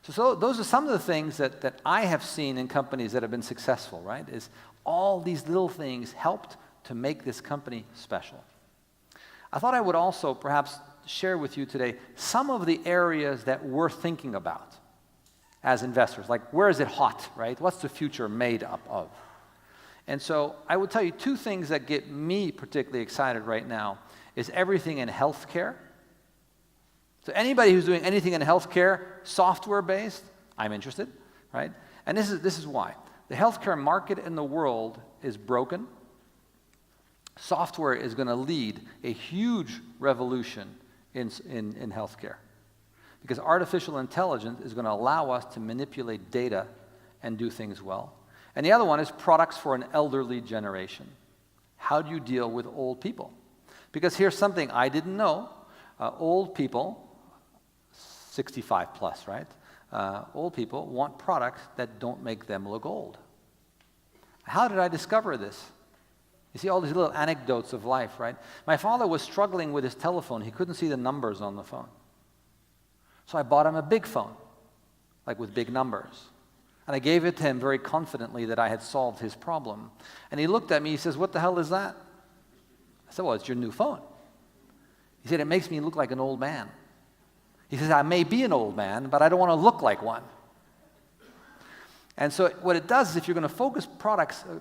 So those are some of the things that I have seen in companies that have been successful, right? Is all these little things helped to make this company special. I thought I would also perhaps share with you today some of the areas that we're thinking about as investors. Like, where is it hot, right? What's the future made up of? And so I would tell you 2 things that get me particularly excited right now is everything in healthcare. So anybody who's doing anything in healthcare, software-based, I'm interested, right? And this is why. The healthcare market in the world is broken. Software is going to lead a huge revolution in healthcare. Because artificial intelligence is going to allow us to manipulate data and do things well. And the other one is products for an elderly generation. How do you deal with old people? Because here's something I didn't know. Old people, 65 plus, right? Old people want products that don't make them look old. How did I discover this? You see all these little anecdotes of life, right? My father was struggling with his telephone. He couldn't see the numbers on the phone. So I bought him a big phone, like with big numbers. And I gave it to him very confidently that I had solved his problem. And he looked at me, he says, "What the hell is that?" I said, "Well, it's your new phone." He said, "It makes me look like an old man." He says, "I may be an old man, but I don't want to look like one." And so what it does is if you're going to focus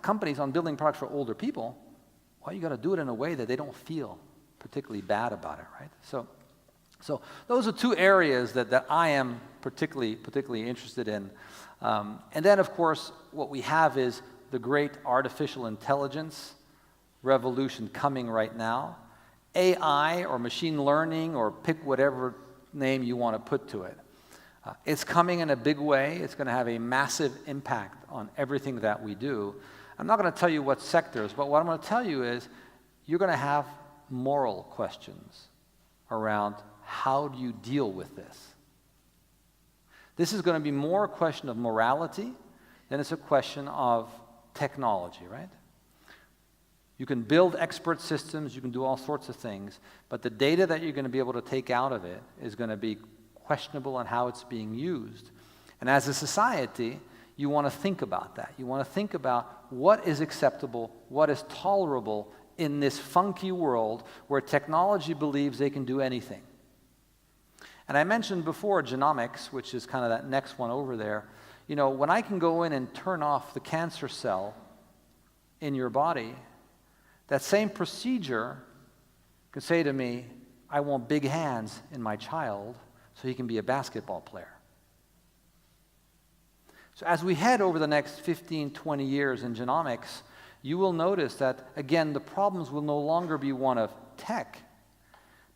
companies on building products for older people, well, you got to do it in a way that they don't feel particularly bad about it, right? So those are two areas that I am particularly interested in. And then, of course, what we have is the great artificial intelligence revolution coming right now. AI or machine learning, or pick whatever name you want to put to it. It's coming in a big way. It's going to have a massive impact on everything that we do. I'm not going to tell you what sectors, but what I'm going to tell you is you're going to have moral questions around how do you deal with this. This is going to be more a question of morality than it's a question of technology, right? You can build expert systems, you can do all sorts of things, but the data that you're going to be able to take out of it is going to be questionable on how it's being used. And as a society, you want to think about that. You want to think about what is acceptable, what is tolerable in this funky world where technology believes they can do anything. And I mentioned before genomics, which is kind of that next one over there. You know, when I can go in and turn off the cancer cell in your body, that same procedure could say to me, I want big hands in my child so he can be a basketball player. So as we head over the next 15, 20 years in genomics, you will notice that, again, the problems will no longer be one of tech,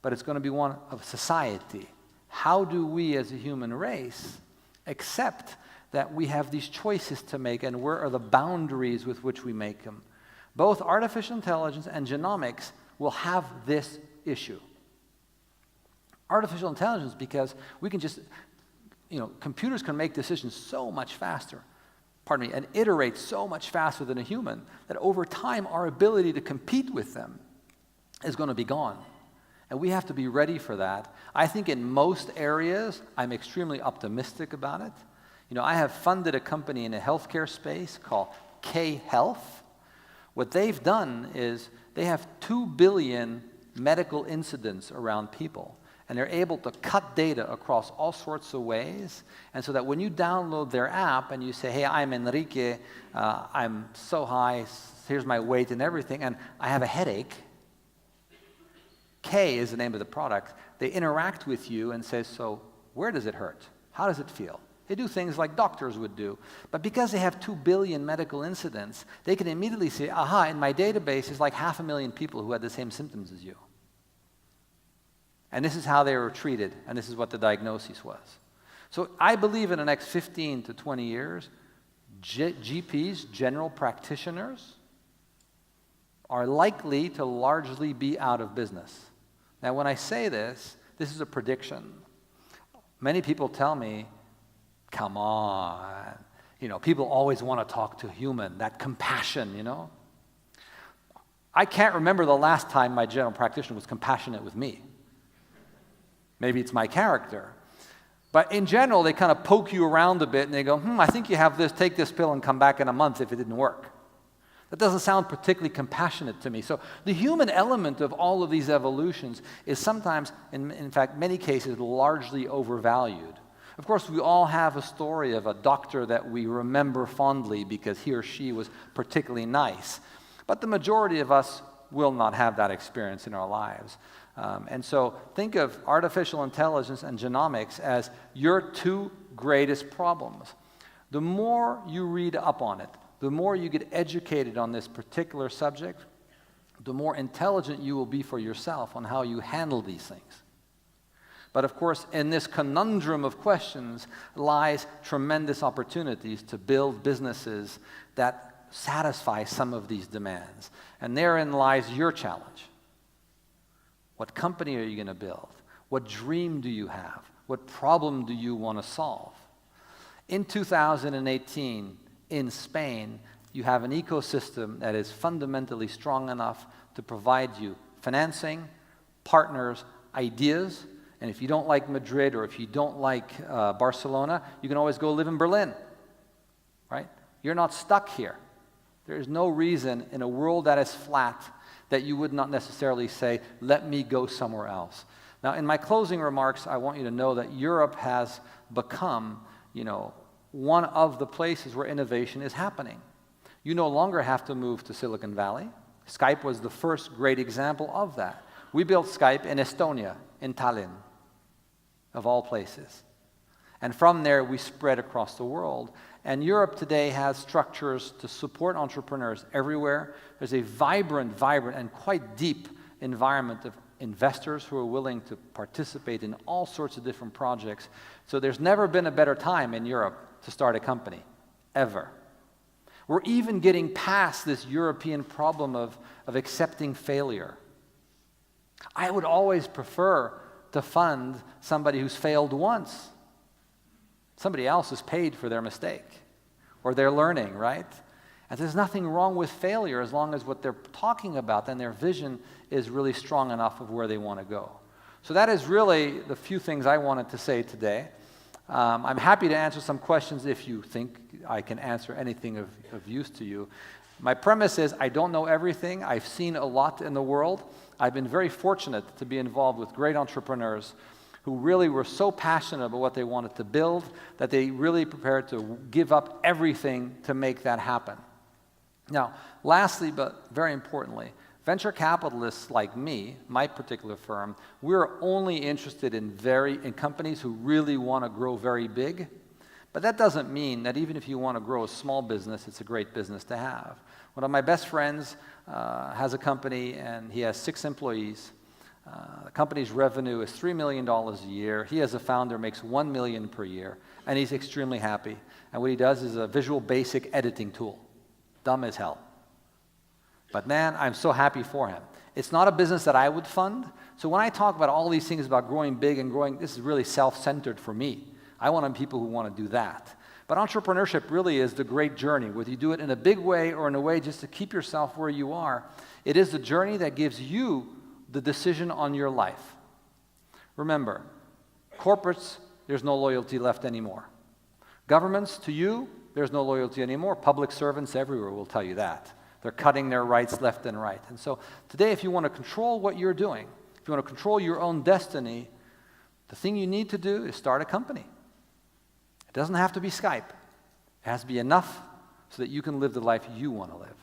but it's going to be one of society. How do we as a human race accept that we have these choices to make, and where are the boundaries with which we make them? Both artificial intelligence and genomics will have this issue. Artificial intelligence, because we can just, computers can make decisions so much faster, and iterate so much faster than a human, that over time our ability to compete with them is going to be gone. And we have to be ready for that. I think in most areas, I'm extremely optimistic about it. I have funded a company in the healthcare space called K-Health. What they've done is they have 2 billion medical incidents around people, and they're able to cut data across all sorts of ways, and so that when you download their app and you say, hey, I'm Enrique, I'm so high, here's my weight and everything, and I have a headache. K is the name of the product. They interact with you and say, so where does it hurt? How does it feel? They do things like doctors would do. But because they have 2 billion medical incidents, they can immediately say, aha, in my database is like 500,000 people who had the same symptoms as you. And this is how they were treated, and this is what the diagnosis was. So I believe in the next 15 to 20 years, GPs, general practitioners, are likely to largely be out of business. Now, when I say this is a prediction. Many people tell me, come on, people always want to talk to human, that compassion, I can't remember the last time my general practitioner was compassionate with me. Maybe it's my character. But in general, they kind of poke you around a bit and they go, I think you have this, take this pill and come back in a month if it didn't work. That doesn't sound particularly compassionate to me. So the human element of all of these evolutions is sometimes, in fact, many cases, largely overvalued. Of course, we all have a story of a doctor that we remember fondly because he or she was particularly nice. But the majority of us will not have that experience in our lives. And so think of artificial intelligence and genomics as your 2 greatest problems. The more you read up on it, the more you get educated on this particular subject, the more intelligent you will be for yourself on how you handle these things. But of course, in this conundrum of questions lies tremendous opportunities to build businesses that satisfy some of these demands. And therein lies your challenge. What company are you going to build? What dream do you have? What problem do you want to solve? In 2018, in Spain, you have an ecosystem that is fundamentally strong enough to provide you financing, partners, ideas, and if you don't like Madrid or if you don't like Barcelona, you can always go live in Berlin, right? You're not stuck here. There is no reason in a world that is flat that you would not necessarily say, let me go somewhere else. Now, in my closing remarks, I want you to know that Europe has become, one of the places where innovation is happening. You no longer have to move to Silicon Valley. Skype was the first great example of that. We built Skype in Estonia, in Tallinn, of all places. And from there, we spread across the world. And Europe today has structures to support entrepreneurs everywhere. There's a vibrant, and quite deep environment of investors who are willing to participate in all sorts of different projects. So there's never been a better time in Europe to start a company, ever. We're even getting past this European problem of accepting failure. I would always prefer to fund somebody who's failed once. Somebody else has paid for their mistake or their learning, right? And there's nothing wrong with failure as long as what they're talking about and their vision is really strong enough of where they want to go. So that is really the few things I wanted to say today. I'm happy to answer some questions if you think I can answer anything of use to you. My premise is I don't know everything. I've seen a lot in the world. I've been very fortunate to be involved with great entrepreneurs who really were so passionate about what they wanted to build that they really prepared to give up everything to make that happen. Now, lastly, but very importantly, venture capitalists like me, my particular firm, we're only interested in companies who really want to grow very big. But that doesn't mean that even if you want to grow a small business, it's a great business to have. One of my best friends has a company and he has 6 employees. The company's revenue is $3 million a year. He, as a founder, makes $1 million per year, and he's extremely happy. And what he does is a Visual Basic editing tool. Dumb as hell. But man, I'm so happy for him. It's not a business that I would fund. So when I talk about all these things about growing big and growing, this is really self-centered for me. I want people who want to do that. But entrepreneurship really is the great journey, whether you do it in a big way or in a way just to keep yourself where you are. It is the journey that gives you the decision on your life. Remember, corporates, there's no loyalty left anymore. Governments, to you, there's no loyalty anymore. Public servants everywhere will tell you that. They're cutting their rights left and right. And so today, if you want to control what you're doing, if you want to control your own destiny, the thing you need to do is start a company. It doesn't have to be Skype. It has to be enough so that you can live the life you want to live.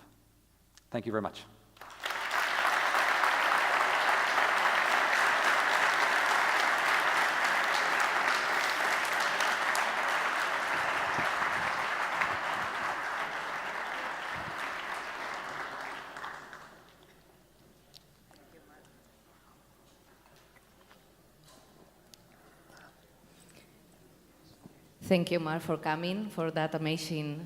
Thank you very much. Thank you, Mark, for coming, for that amazing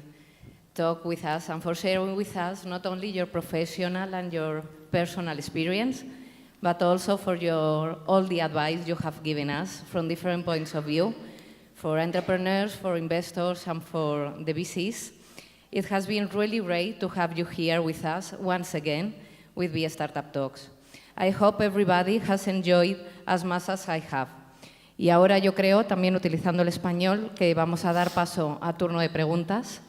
talk with us, and for sharing with us not only your professional and your personal experience, but also for all the advice you have given us from different points of view, for entrepreneurs, for investors, and for the VCs. It has been really great to have you here with us once again with BStartup Talks. I hope everybody has enjoyed as much as I have. Y ahora yo creo, también utilizando el español, que vamos a dar paso a turno de preguntas.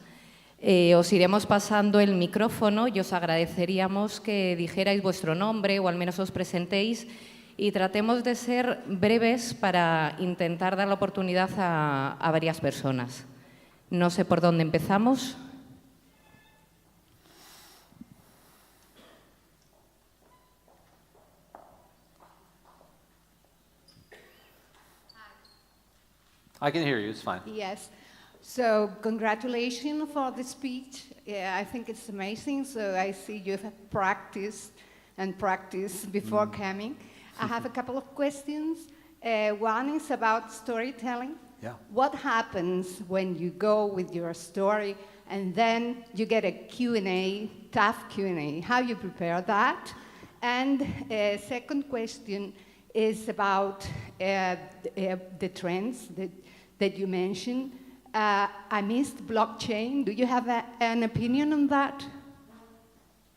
Os iremos pasando el micrófono y os agradeceríamos que dijerais vuestro nombre o al menos os presentéis y tratemos de ser breves para intentar dar la oportunidad a varias personas. No sé por dónde empezamos. I can hear you, it's fine. Yes. So congratulations for the speech. Yeah, I think it's amazing. So I see you have practiced before coming. I have a couple of questions. One is about storytelling. Yeah. What happens when you go with your story and then you get a Q&A, tough Q&A? How you prepare that? And second question is about the trends that you mentioned. I missed blockchain. Do you have an opinion on that?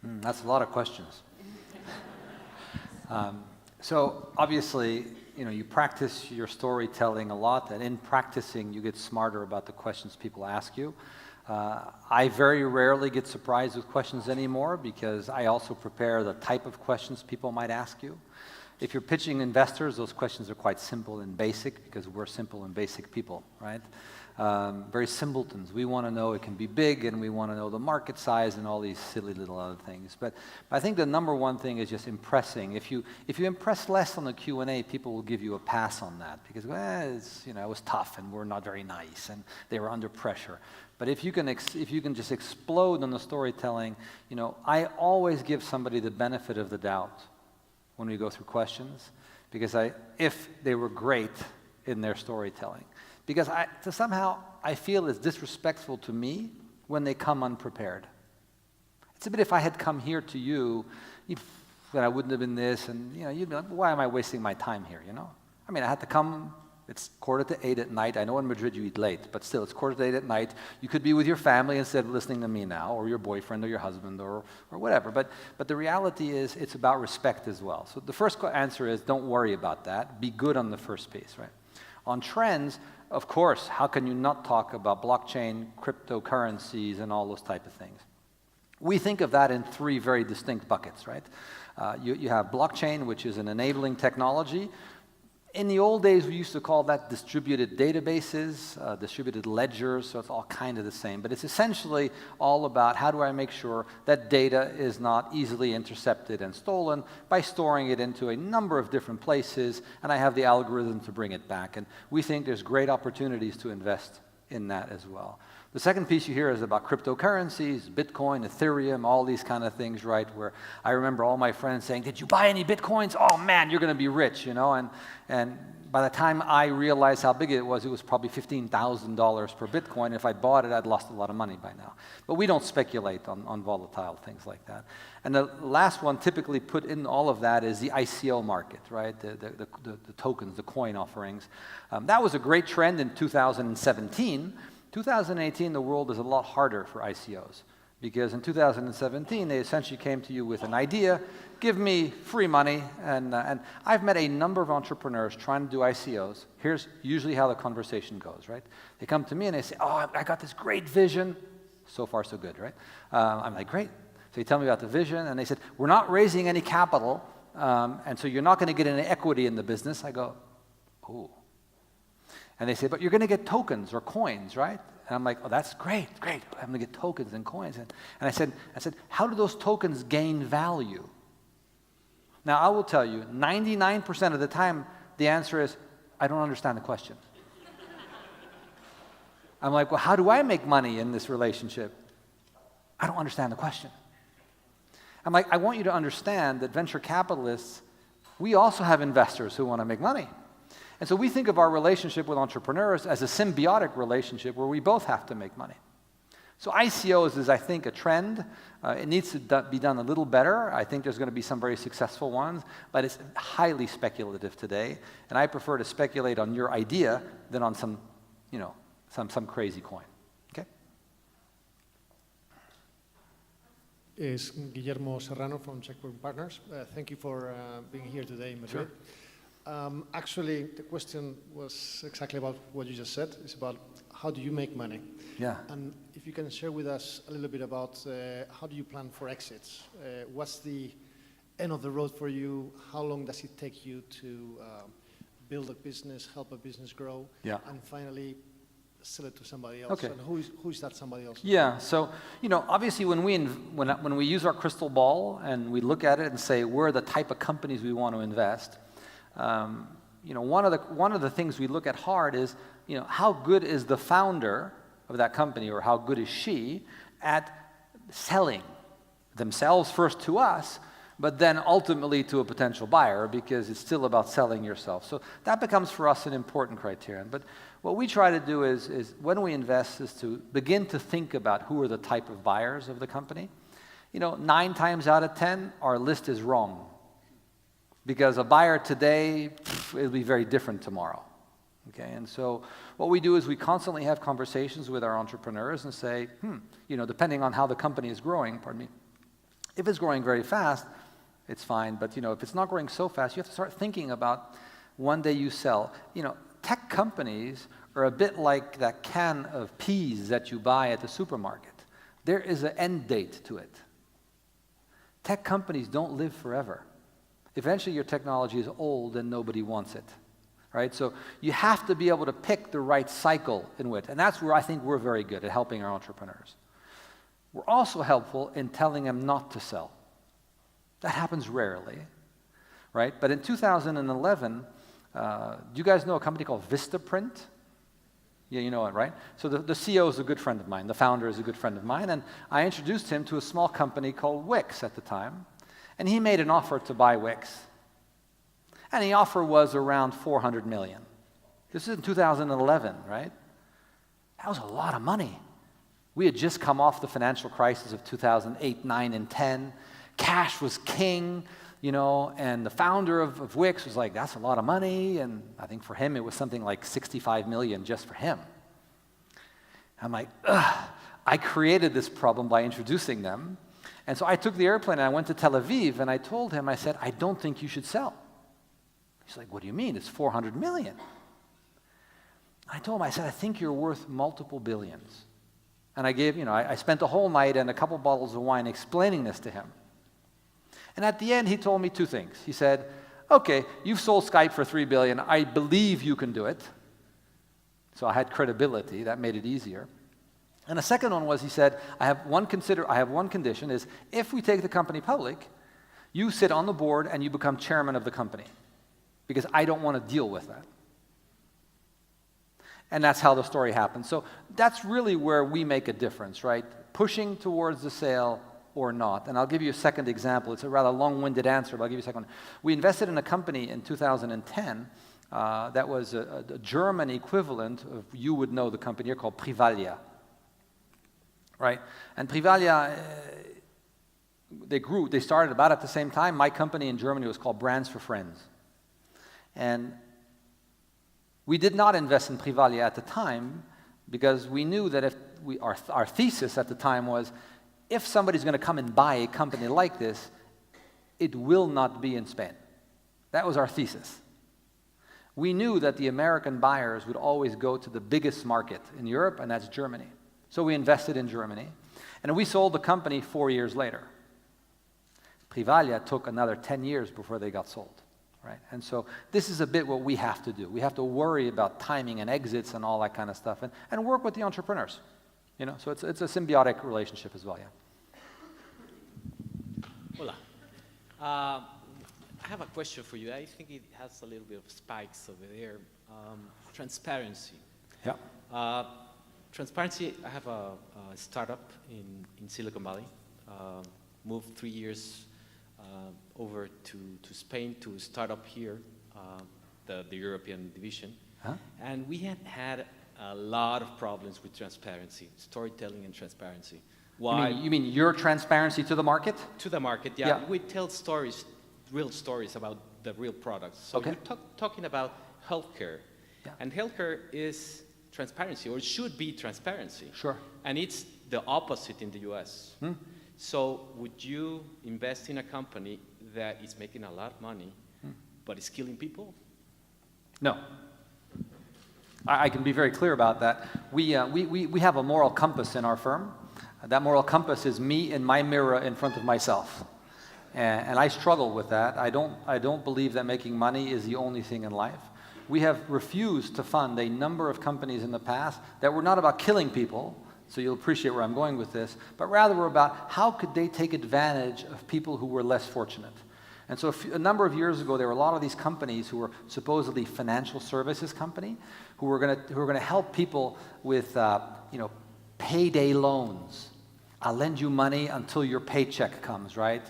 That's a lot of questions. So obviously, you practice your storytelling a lot, and in practicing, you get smarter about the questions people ask you. I very rarely get surprised with questions anymore because I also prepare the type of questions people might ask you. If you're pitching investors, those questions are quite simple and basic because we're simple and basic people, right? Very simpletons. We want to know it can be big, and we want to know the market size and all these silly little other things. But I think the number one thing is just impressing. If you impress less on the Q&A, people will give you a pass on that because it was tough and we're not very nice and they were under pressure. But if you can just explode on the storytelling, I always give somebody the benefit of the doubt when we go through questions, because if they were great in their storytelling. Because somehow I feel it's disrespectful to me when they come unprepared. It's a bit if I had come here to you, that I wouldn't have been this, and you'd be like, why am I wasting my time here, I mean, I had to come, it's 7:45 at night. I know in Madrid you eat late, but still, it's 7:45 at night. You could be with your family instead of listening to me now, or your boyfriend, or your husband, or whatever. But the reality is, it's about respect as well. So the first answer is, don't worry about that. Be good on the first piece, right? On trends, of course, how can you not talk about blockchain, cryptocurrencies, and all those type of things? We think of that in three very distinct buckets, right? You have blockchain, which is an enabling technology. In the old days, we used to call that distributed databases, distributed ledgers, so it's all kind of the same. But it's essentially all about how do I make sure that data is not easily intercepted and stolen by storing it into a number of different places, and I have the algorithm to bring it back. And we think there's great opportunities to invest in that as well. The second piece you hear is about cryptocurrencies, Bitcoin, Ethereum, all these kind of things, right? Where I remember all my friends saying, did you buy any Bitcoins? Oh man, you're going to be rich, And by the time I realized how big it was probably $15,000 per Bitcoin. If I bought it, I'd lost a lot of money by now. But we don't speculate on volatile things like that. And the last one typically put in all of that is the ICO market, right? The tokens, the coin offerings. That was a great trend in 2017. 2018, the world is a lot harder for ICOs because in 2017, they essentially came to you with an idea, give me free money, and I've met a number of entrepreneurs trying to do ICOs. Here's usually how the conversation goes, right? They come to me and they say, oh, I got this great vision. So far, so good, right? I'm like, great. So you tell me about the vision, and they said, we're not raising any capital, and so you're not going to get any equity in the business. I go, oh. And they say, but you're going to get tokens or coins, right? And I'm like, oh, that's great. I'm going to get tokens and coins. And I said, how do those tokens gain value? Now, I will tell you, 99% of the time, the answer is, I don't understand the question. I'm like, well, how do I make money in this relationship? I don't understand the question. I'm like, I want you to understand that venture capitalists, we also have investors who want to make money. And so we think of our relationship with entrepreneurs as a symbiotic relationship where we both have to make money. So ICOs is, I think, a trend. It needs to be done a little better. I think there's going to be some very successful ones, but it's highly speculative today. And I prefer to speculate on your idea than on some crazy coin. Okay? Is Guillermo Serrano from Checkpoint Partners. Thank you for being here today in Madrid. Sure. Actually, the question was exactly about what you just said. It's about how do you make money? Yeah. And if you can share with us a little bit about how do you plan for exits? What's the end of the road for you? How long does it take you to build a business, help a business grow? Yeah. And finally, sell it to somebody else. Okay. And who is that somebody else? Yeah. So, obviously, when we use our crystal ball and we look at it and say where are the type of companies we want to invest. One of the things we look at hard is, how good is the founder of that company, or how good is she at selling themselves first to us, but then ultimately to a potential buyer, because it's still about selling yourself. So that becomes for us an important criterion. But what we try to do is when we invest is to begin to think about who are the type of buyers of the company. 9 times out of 10, our list is wrong. Because a buyer today, it'll be very different tomorrow. Okay, and so what we do is we constantly have conversations with our entrepreneurs and say, depending on how the company is growing, if it's growing very fast, it's fine, but if it's not growing so fast, you have to start thinking about one day you sell. Tech companies are a bit like that can of peas that you buy at the supermarket. There is an end date to it. Tech companies don't live forever. Eventually your technology is old and nobody wants it. Right? So you have to be able to pick the right cycle in which, and that's where I think we're very good at helping our entrepreneurs. We're also helpful in telling them not to sell. That happens rarely, right? But in 2011, do you guys know a company called Vistaprint? Yeah, you know it, right? So the CEO is a good friend of mine, the founder is a good friend of mine, and I introduced him to a small company called Wix at the time, and he made an offer to buy Wix. And the offer was around 400 million. This is in 2011, right? That was a lot of money. We had just come off the financial crisis of 2008, 9, and 10. Cash was king, and the founder of Wix was like, that's a lot of money, and I think for him it was something like 65 million just for him. I'm like, I created this problem by introducing them, and so I took the airplane and I went to Tel Aviv, and I told him, I said, I don't think you should sell. He's like, what do you mean? It's 400 million. I told him, I said, I think you're worth multiple billions. And I spent a whole night and a couple bottles of wine explaining this to him. And at the end, he told me two things. He said, okay, you've sold Skype for 3 billion. I believe you can do it. So I had credibility. That made it easier. And the second one was, he said, I have one condition, is if we take the company public, you sit on the board and you become chairman of the company. Because I don't want to deal with that. And that's how the story happened. So that's really where we make a difference, right? Pushing towards the sale or not. And I'll give you a second example. It's a rather long-winded answer, but I'll give you a second one. We invested in a company in 2010 that was a German equivalent of, you would know the company here, called Privalia. Right? And Privalia, they started about at the same time. My company in Germany was called Brands for Friends. And we did not invest in Privalia at the time because we knew that our thesis at the time was, if somebody's going to come and buy a company like this, it will not be in Spain. That was our thesis. We knew that the American buyers would always go to the biggest market in Europe, and that's Germany. So we invested in Germany, and we sold the company 4 years later. Privalia took another 10 years before they got sold. Right? And so this is a bit what we have to do. We have to worry about timing and exits and all that kind of stuff, and work with the entrepreneurs. So it's a symbiotic relationship as well, yeah. Hola. I have a question for you. I think it has a little bit of spikes over there. Transparency. Yeah. Transparency, I have a startup in Silicon Valley. Moved 3 years over to Spain to start up here, the European division. Huh? And we had a lot of problems with transparency, storytelling and transparency. Why? You mean your transparency to the market? To the market, yeah. Yeah. We tell stories, real stories about the real products. So Okay. you're talking about healthcare. Yeah. And healthcare is transparency, or it should be transparency. Sure. And it's the opposite in the US. So would you invest in a company that is making a lot of money, but is killing people? No. I can be very clear about that. We have a moral compass in our firm. That moral compass is me in my mirror in front of myself. And I struggle with that. I don't believe that making money is the only thing in life. We have refused to fund a number of companies in the past that were not about killing people, so you'll appreciate where I'm going with this, but rather were about how could they take advantage of people who were less fortunate. And so a number of years ago, there were a lot of these companies who were supposedly financial services company, who were going to help people with payday loans. I'll lend you money until your paycheck comes, right?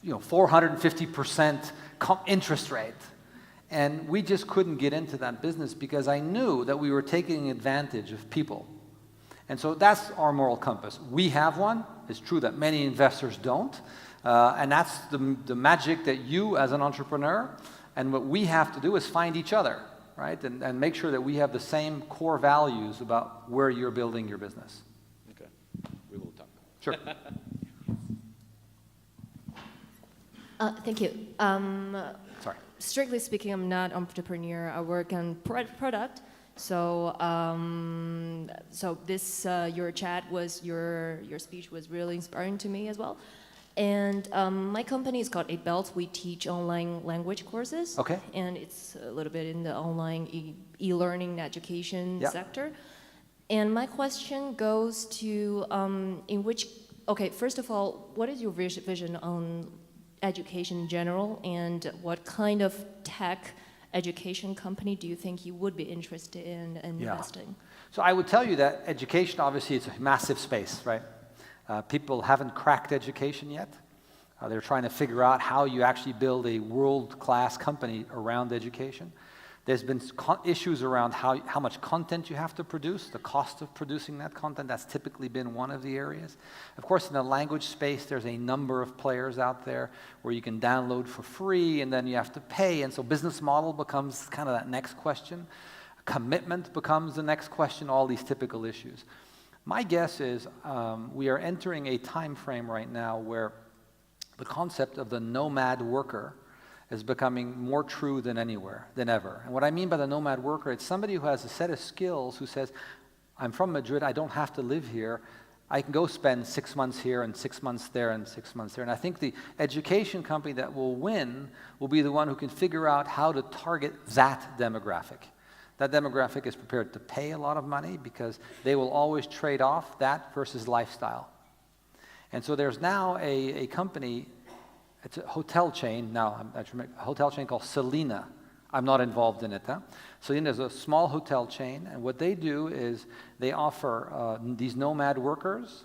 450% interest rate. And we just couldn't get into that business because I knew that we were taking advantage of people. And so that's our moral compass. We have one. It's true that many investors don't. And that's the magic that you as an entrepreneur, and what we have to do is find each other, right? And make sure that we have the same core values about where you're building your business. Okay, we will talk. Sure. Thank you. Sorry. Strictly speaking, I'm not an entrepreneur. I work on product. So, this your chat was your speech was really inspiring to me as well. And my company is called 8 Belts. We teach online language courses. Okay. And it's a little bit in the online e-learning education sector. And my question goes to first of all, what is your vision on education in general, and what kind of tech education company do you think you would be interested in investing? So I would tell you that education, obviously, it's a massive space, right? People haven't cracked education yet. They're trying to figure out how you actually build a world-class company around education. There's been issues around how much content you have to produce, the cost of producing that content. That's typically been one of the areas. Of course, in the language space, there's a number of players out there where you can download for free and then you have to pay. And so business model becomes kind of that next question. Commitment becomes the next question, all these typical issues. My guess is we are entering a time frame right now where the concept of the nomad worker is becoming more true than ever. And what I mean by the nomad worker, it's somebody who has a set of skills who says, I'm from Madrid, I don't have to live here. I can go spend 6 months here and 6 months there and 6 months there. And I think the education company that will win will be the one who can figure out how to target that demographic. That demographic is prepared to pay a lot of money because they will always trade off that versus lifestyle. And so there's now a company, it's a hotel chain, a hotel chain called Selina. I'm not involved in it. Selina is a small hotel chain, and what they do is they offer these nomad workers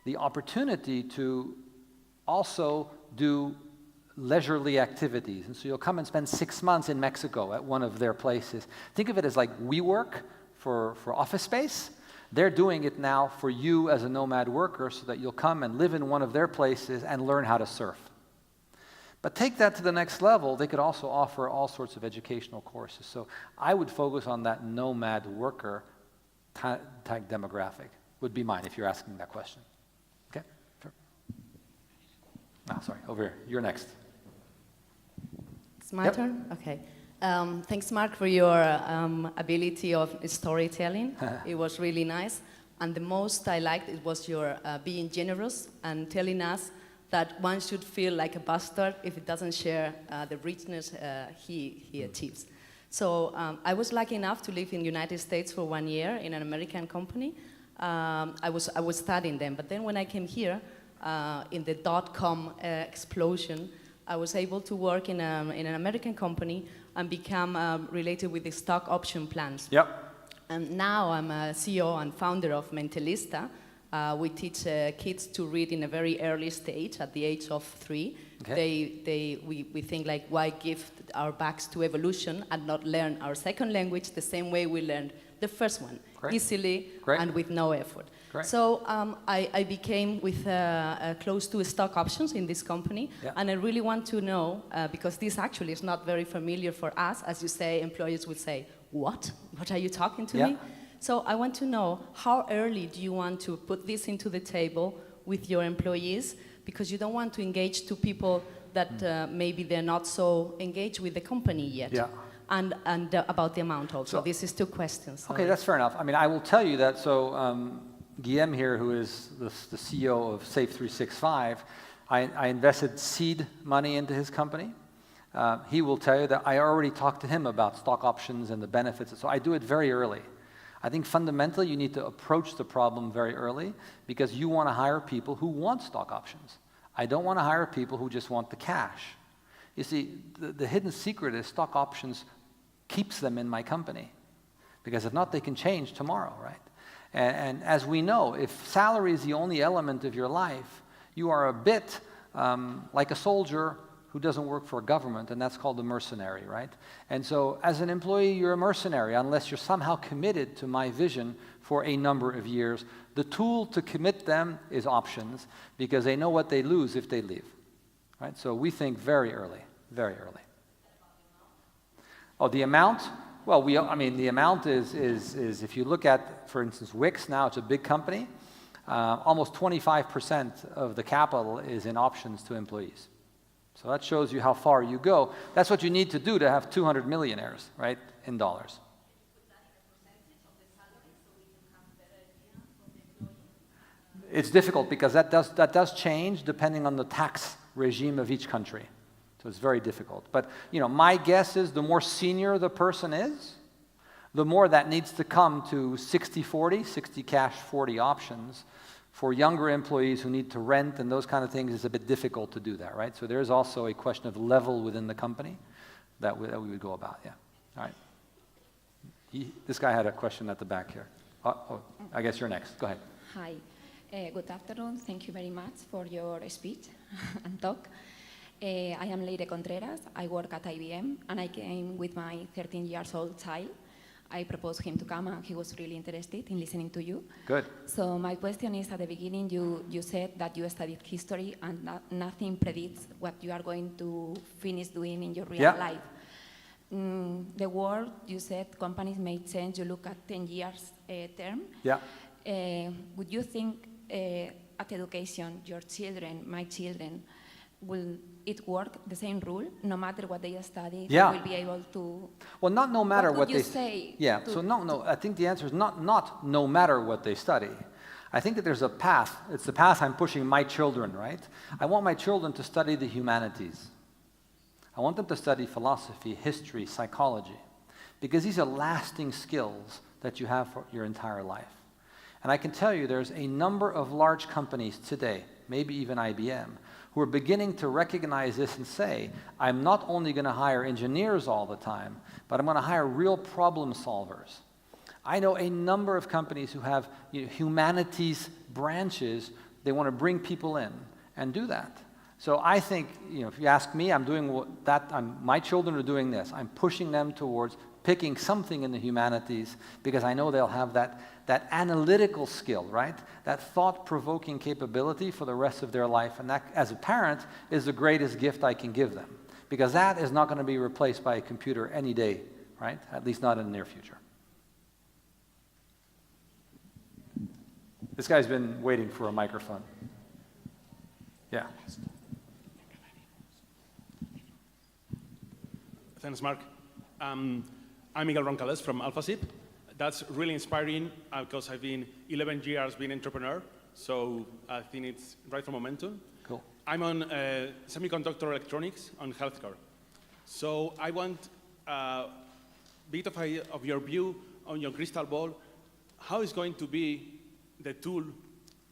the opportunity to also do leisurely activities. And so you'll come and spend 6 months in Mexico at one of their places. Think of it as like WeWork for office space. They're doing it now for you as a nomad worker so that you'll come and live in one of their places and learn how to surf. But take that to the next level, they could also offer all sorts of educational courses. So I would focus on that nomad worker type demographic, would be mine if you're asking that question. Okay, sure. Sorry, over here, you're next. It's my turn? Okay. Thanks, Mark, for your ability of storytelling. It was really nice. And the most I liked it was your being generous and telling us that one should feel like a bastard if it doesn't share the richness he achieves. So I was lucky enough to live in the United States for 1 year in an American company. I was studying them, but then when I came here, in the .com explosion, I was able to work in an American company and become related with the stock option plans. Yep. And now I'm a CEO and founder of Mentalista. We teach kids to read in a very early stage, at the age of 3. Okay. We think like, why give our backs to evolution and not learn our second language the same way we learned the first one, Great. Easily Great. And with no effort. Great. So I became with close to stock options in this company, yeah. And I really want to know, because this actually is not very familiar for us, as you say, employers would say, what? What are you talking to me? So I want to know, how early do you want to put this into the table with your employees? Because you don't want to engage two people that maybe they're not so engaged with the company yet. Yeah. And about the amount also. So, this is 2 questions. Okay, that's fair enough. I mean, I will tell you that, Guillaume here, who is the CEO of Safe 365, I invested seed money into his company. He will tell you that I already talked to him about stock options and the benefits. So I do it very early. I think fundamentally you need to approach the problem very early because you want to hire people who want stock options. I don't want to hire people who just want the cash. You see, the hidden secret is stock options keeps them in my company because if not, they can change tomorrow, right? And as we know, if salary is the only element of your life, you are a bit like a soldier who doesn't work for a government, and that's called a mercenary, right? And so as an employee, you're a mercenary unless you're somehow committed to my vision for a number of years. The tool to commit them is options because they know what they lose if they leave. right? So we think very early, very early. Oh, the amount? Well, the amount is if you look at, for instance, Wix now, it's a big company. Almost 25% of the capital is in options to employees. So that shows you how far you go. That's what you need to do to have 200 millionaires, right, in dollars. It's difficult because that does change depending on the tax regime of each country. So it's very difficult. But my guess is the more senior the person is, the more that needs to come to 60-40, 60 cash, 40 options. For younger employees who need to rent and those kind of things, it's a bit difficult to do that, right? So there's also a question of level within the company that we would go about, yeah. All right. This guy had a question at the back here. I guess you're next. Go ahead. Hi. Good afternoon. Thank you very much for your speech and talk. I am Leire Contreras. I work at IBM, and I came with my 13-year-old child. I proposed him to come, and he was really interested in listening to you. Good. So my question is, at the beginning, you said that you studied history, and that nothing predicts what you are going to finish doing in your real life. The world, you said, companies may change. You look at 10 years term. Yeah. Would you think at education, your children, my children, will it work the same rule? No matter what they study, they will be able to... Well, not no matter what they... say? Yeah, so no, I think the answer is not no matter what they study. I think that there's a path. It's the path I'm pushing my children, right? I want my children to study the humanities. I want them to study philosophy, history, psychology, because these are lasting skills that you have for your entire life. And I can tell you there's a number of large companies today, maybe even IBM, who are beginning to recognize this and say, I'm not only going to hire engineers all the time, but I'm going to hire real problem solvers. I know a number of companies who have humanities branches. They want to bring people in and do that. So I think, if you ask me, I'm doing that. My children are doing this. I'm pushing them towards picking something in the humanities because I know they'll have that analytical skill, right? That thought-provoking capability for the rest of their life. And that, as a parent, is the greatest gift I can give them. Because that is not going to be replaced by a computer any day, right? At least not in the near future. This guy's been waiting for a microphone. Yeah. Thanks, Mark. I'm Miguel Roncales from AlphaSip. That's really inspiring because I've been 11 years being an entrepreneur, so I think it's right for momentum. Cool. I'm on semiconductor electronics on healthcare. So I want a bit of your view on your crystal ball. How is going to be the tool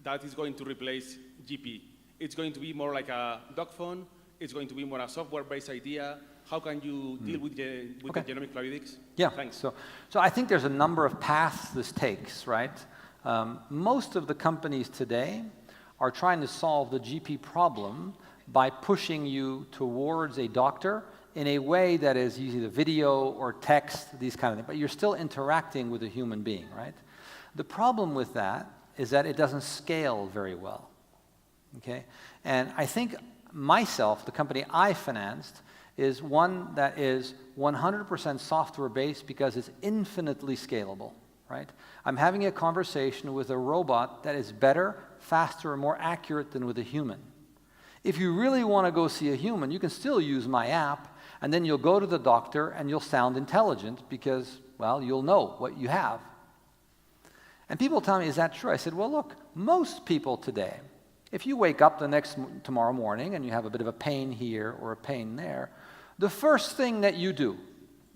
that is going to replace GP? It's going to be more like a dog phone. It's going to be more a software-based idea. How can you deal with the genomic fluidics? Yeah, thanks. So I think there's a number of paths this takes, right? Most of the companies today are trying to solve the GP problem by pushing you towards a doctor in a way that is using the video or text, these kind of things, but you're still interacting with a human being, right? The problem with that is that it doesn't scale very well, okay? And I think myself, the company I financed, is one that is 100% software-based because it's infinitely scalable, right? I'm having a conversation with a robot that is better, faster, and more accurate than with a human. If you really want to go see a human, you can still use my app, and then you'll go to the doctor and you'll sound intelligent because, well, you'll know what you have. And people tell me, is that true? I said, well, look, most people today, if you wake up tomorrow morning and you have a bit of a pain here or a pain there, the first thing that you do,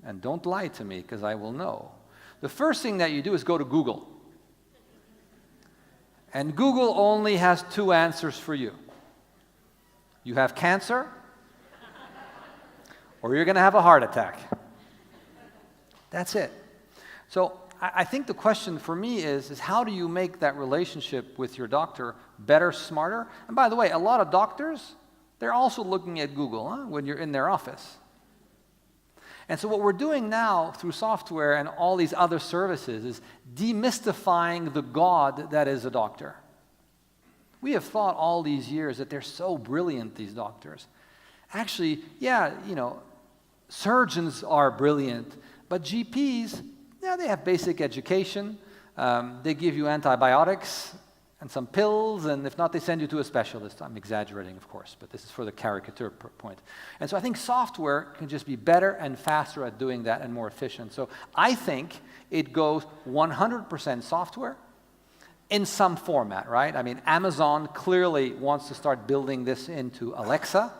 and don't lie to me because I will know, the first thing that you do is go to Google. And Google only has two answers for you. You have cancer, or you're going to have a heart attack. That's it. So I think the question for me is how do you make that relationship with your doctor better, smarter? And by the way, a lot of doctors, they're also looking at Google when you're in their office. And so what we're doing now through software and all these other services is demystifying the God that is a doctor. We have thought all these years that they're so brilliant, these doctors. Actually, yeah, you know, surgeons are brilliant, but GPs, yeah, they have basic education. They give you antibiotics and some pills, and if not, they send you to a specialist. I'm exaggerating, of course, but this is for the caricature point. And so I think software can just be better and faster at doing that and more efficient. So I think it goes 100% software in some format, right? I mean, Amazon clearly wants to start building this into Alexa.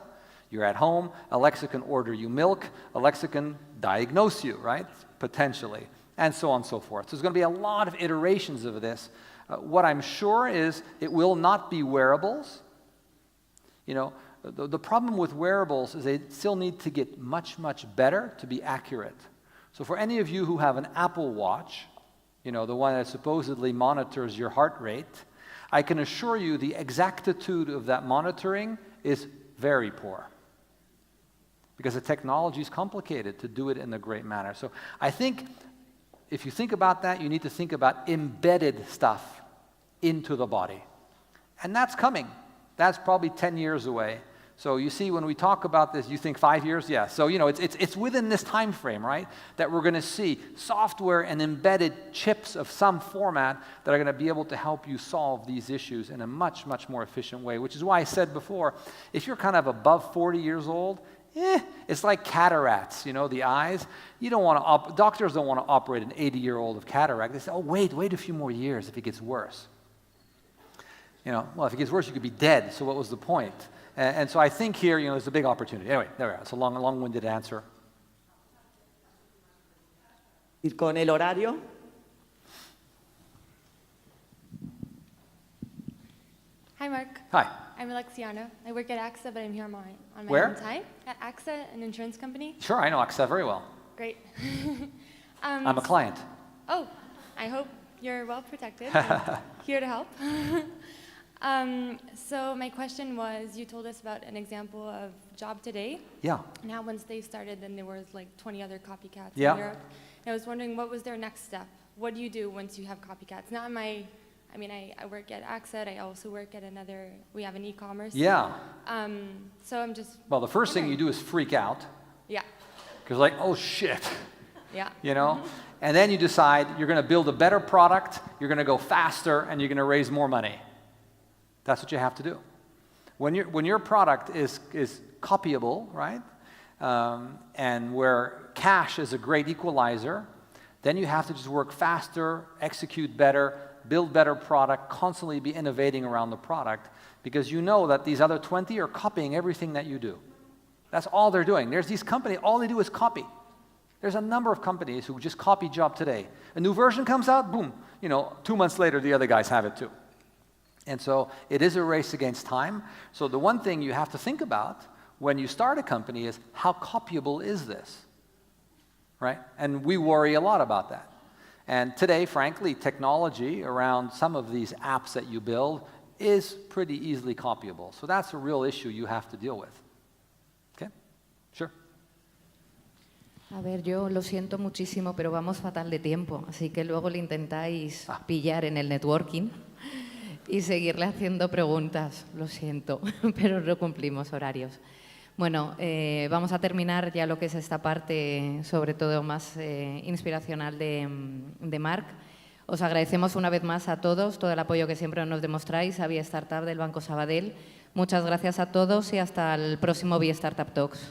You're at home, Alexa can order you milk, Alexa can diagnose you, right? Potentially, and so on and so forth. So there's going to be a lot of iterations of this. What I'm sure is it will not be wearables. You know, the problem with wearables is they still need to get much, much better to be accurate. So for any of you who have an Apple Watch, you know, the one that supposedly monitors your heart rate, I can assure you the exactitude of that monitoring is very poor, because the technology is complicated to do it in a great manner. So I think if you think about that, you need to think about embedded stuff into the body. And that's coming. That's probably 10 years away. So you see, when we talk about this, you think 5 years? Yeah. So, you know, it's within this time frame, right, that we're going to see software and embedded chips of some format that are going to be able to help you solve these issues in a much, much more efficient way, which is why I said before, if you're kind of above 40 years old, it's like cataracts, you know, the eyes. You don't want to, doctors don't want to operate an 80-year-old of cataract. They say, oh, wait a few more years if it gets worse. You know, well, if it gets worse, you could be dead, so what was the point? And so I think here, you know, there's a big opportunity. Anyway, there we are. It's a long-winded answer. Ir con el horario. Hi, Mark. Hi. I'm Alexiana. I work at AXA, but I'm here on my Where? own time. At AXA, an insurance company. Sure, I know AXA very well. Great. I'm a client. Oh, I hope you're well protected. Here to help. So my question was, you told us about an example of Job Today. Yeah. Now, once they started, then there was like 20 other copycats Yeah. in Europe. And I was wondering, what was their next step? What do you do once you have copycats? Not my, I mean, I work at AXA. I also work at another, we have an e-commerce. Yeah. So I'm just Well, the first thing you do is freak out. Yeah. Because like, oh, shit. Yeah. You know? And then you decide you're going to build a better product, you're going to go faster, and you're going to raise more money. That's what you have to do. When your product is copyable, right, and where cash is a great equalizer, then you have to just work faster, execute better, build better product, constantly be innovating around the product, because you know that these other 20 are copying everything that you do. That's all they're doing. There's these companies, all they do is copy. There's a number of companies who just copy Job Today. A new version comes out, boom, you know, 2 months later, the other guys have it too. And so it is a race against time. So the one thing you have to think about when you start a company is, how copyable is this? Right? And we worry a lot about that. And today, frankly, technology around some of these apps that you build is pretty easily copyable. So that's a real issue you have to deal with. Okay? Sure. A ver, yo lo siento muchísimo, pero vamos fatal de tiempo, así que luego le intentáis pillar en el networking y seguirle haciendo preguntas. Lo siento, pero no cumplimos horarios. Bueno, vamos a terminar ya lo que es esta parte, sobre todo más inspiracional de Marc. Os agradecemos una vez más a todos todo el apoyo que siempre nos demostráis, a BStartup del Banco Sabadell. Muchas gracias a todos y hasta el próximo BStartup Talks.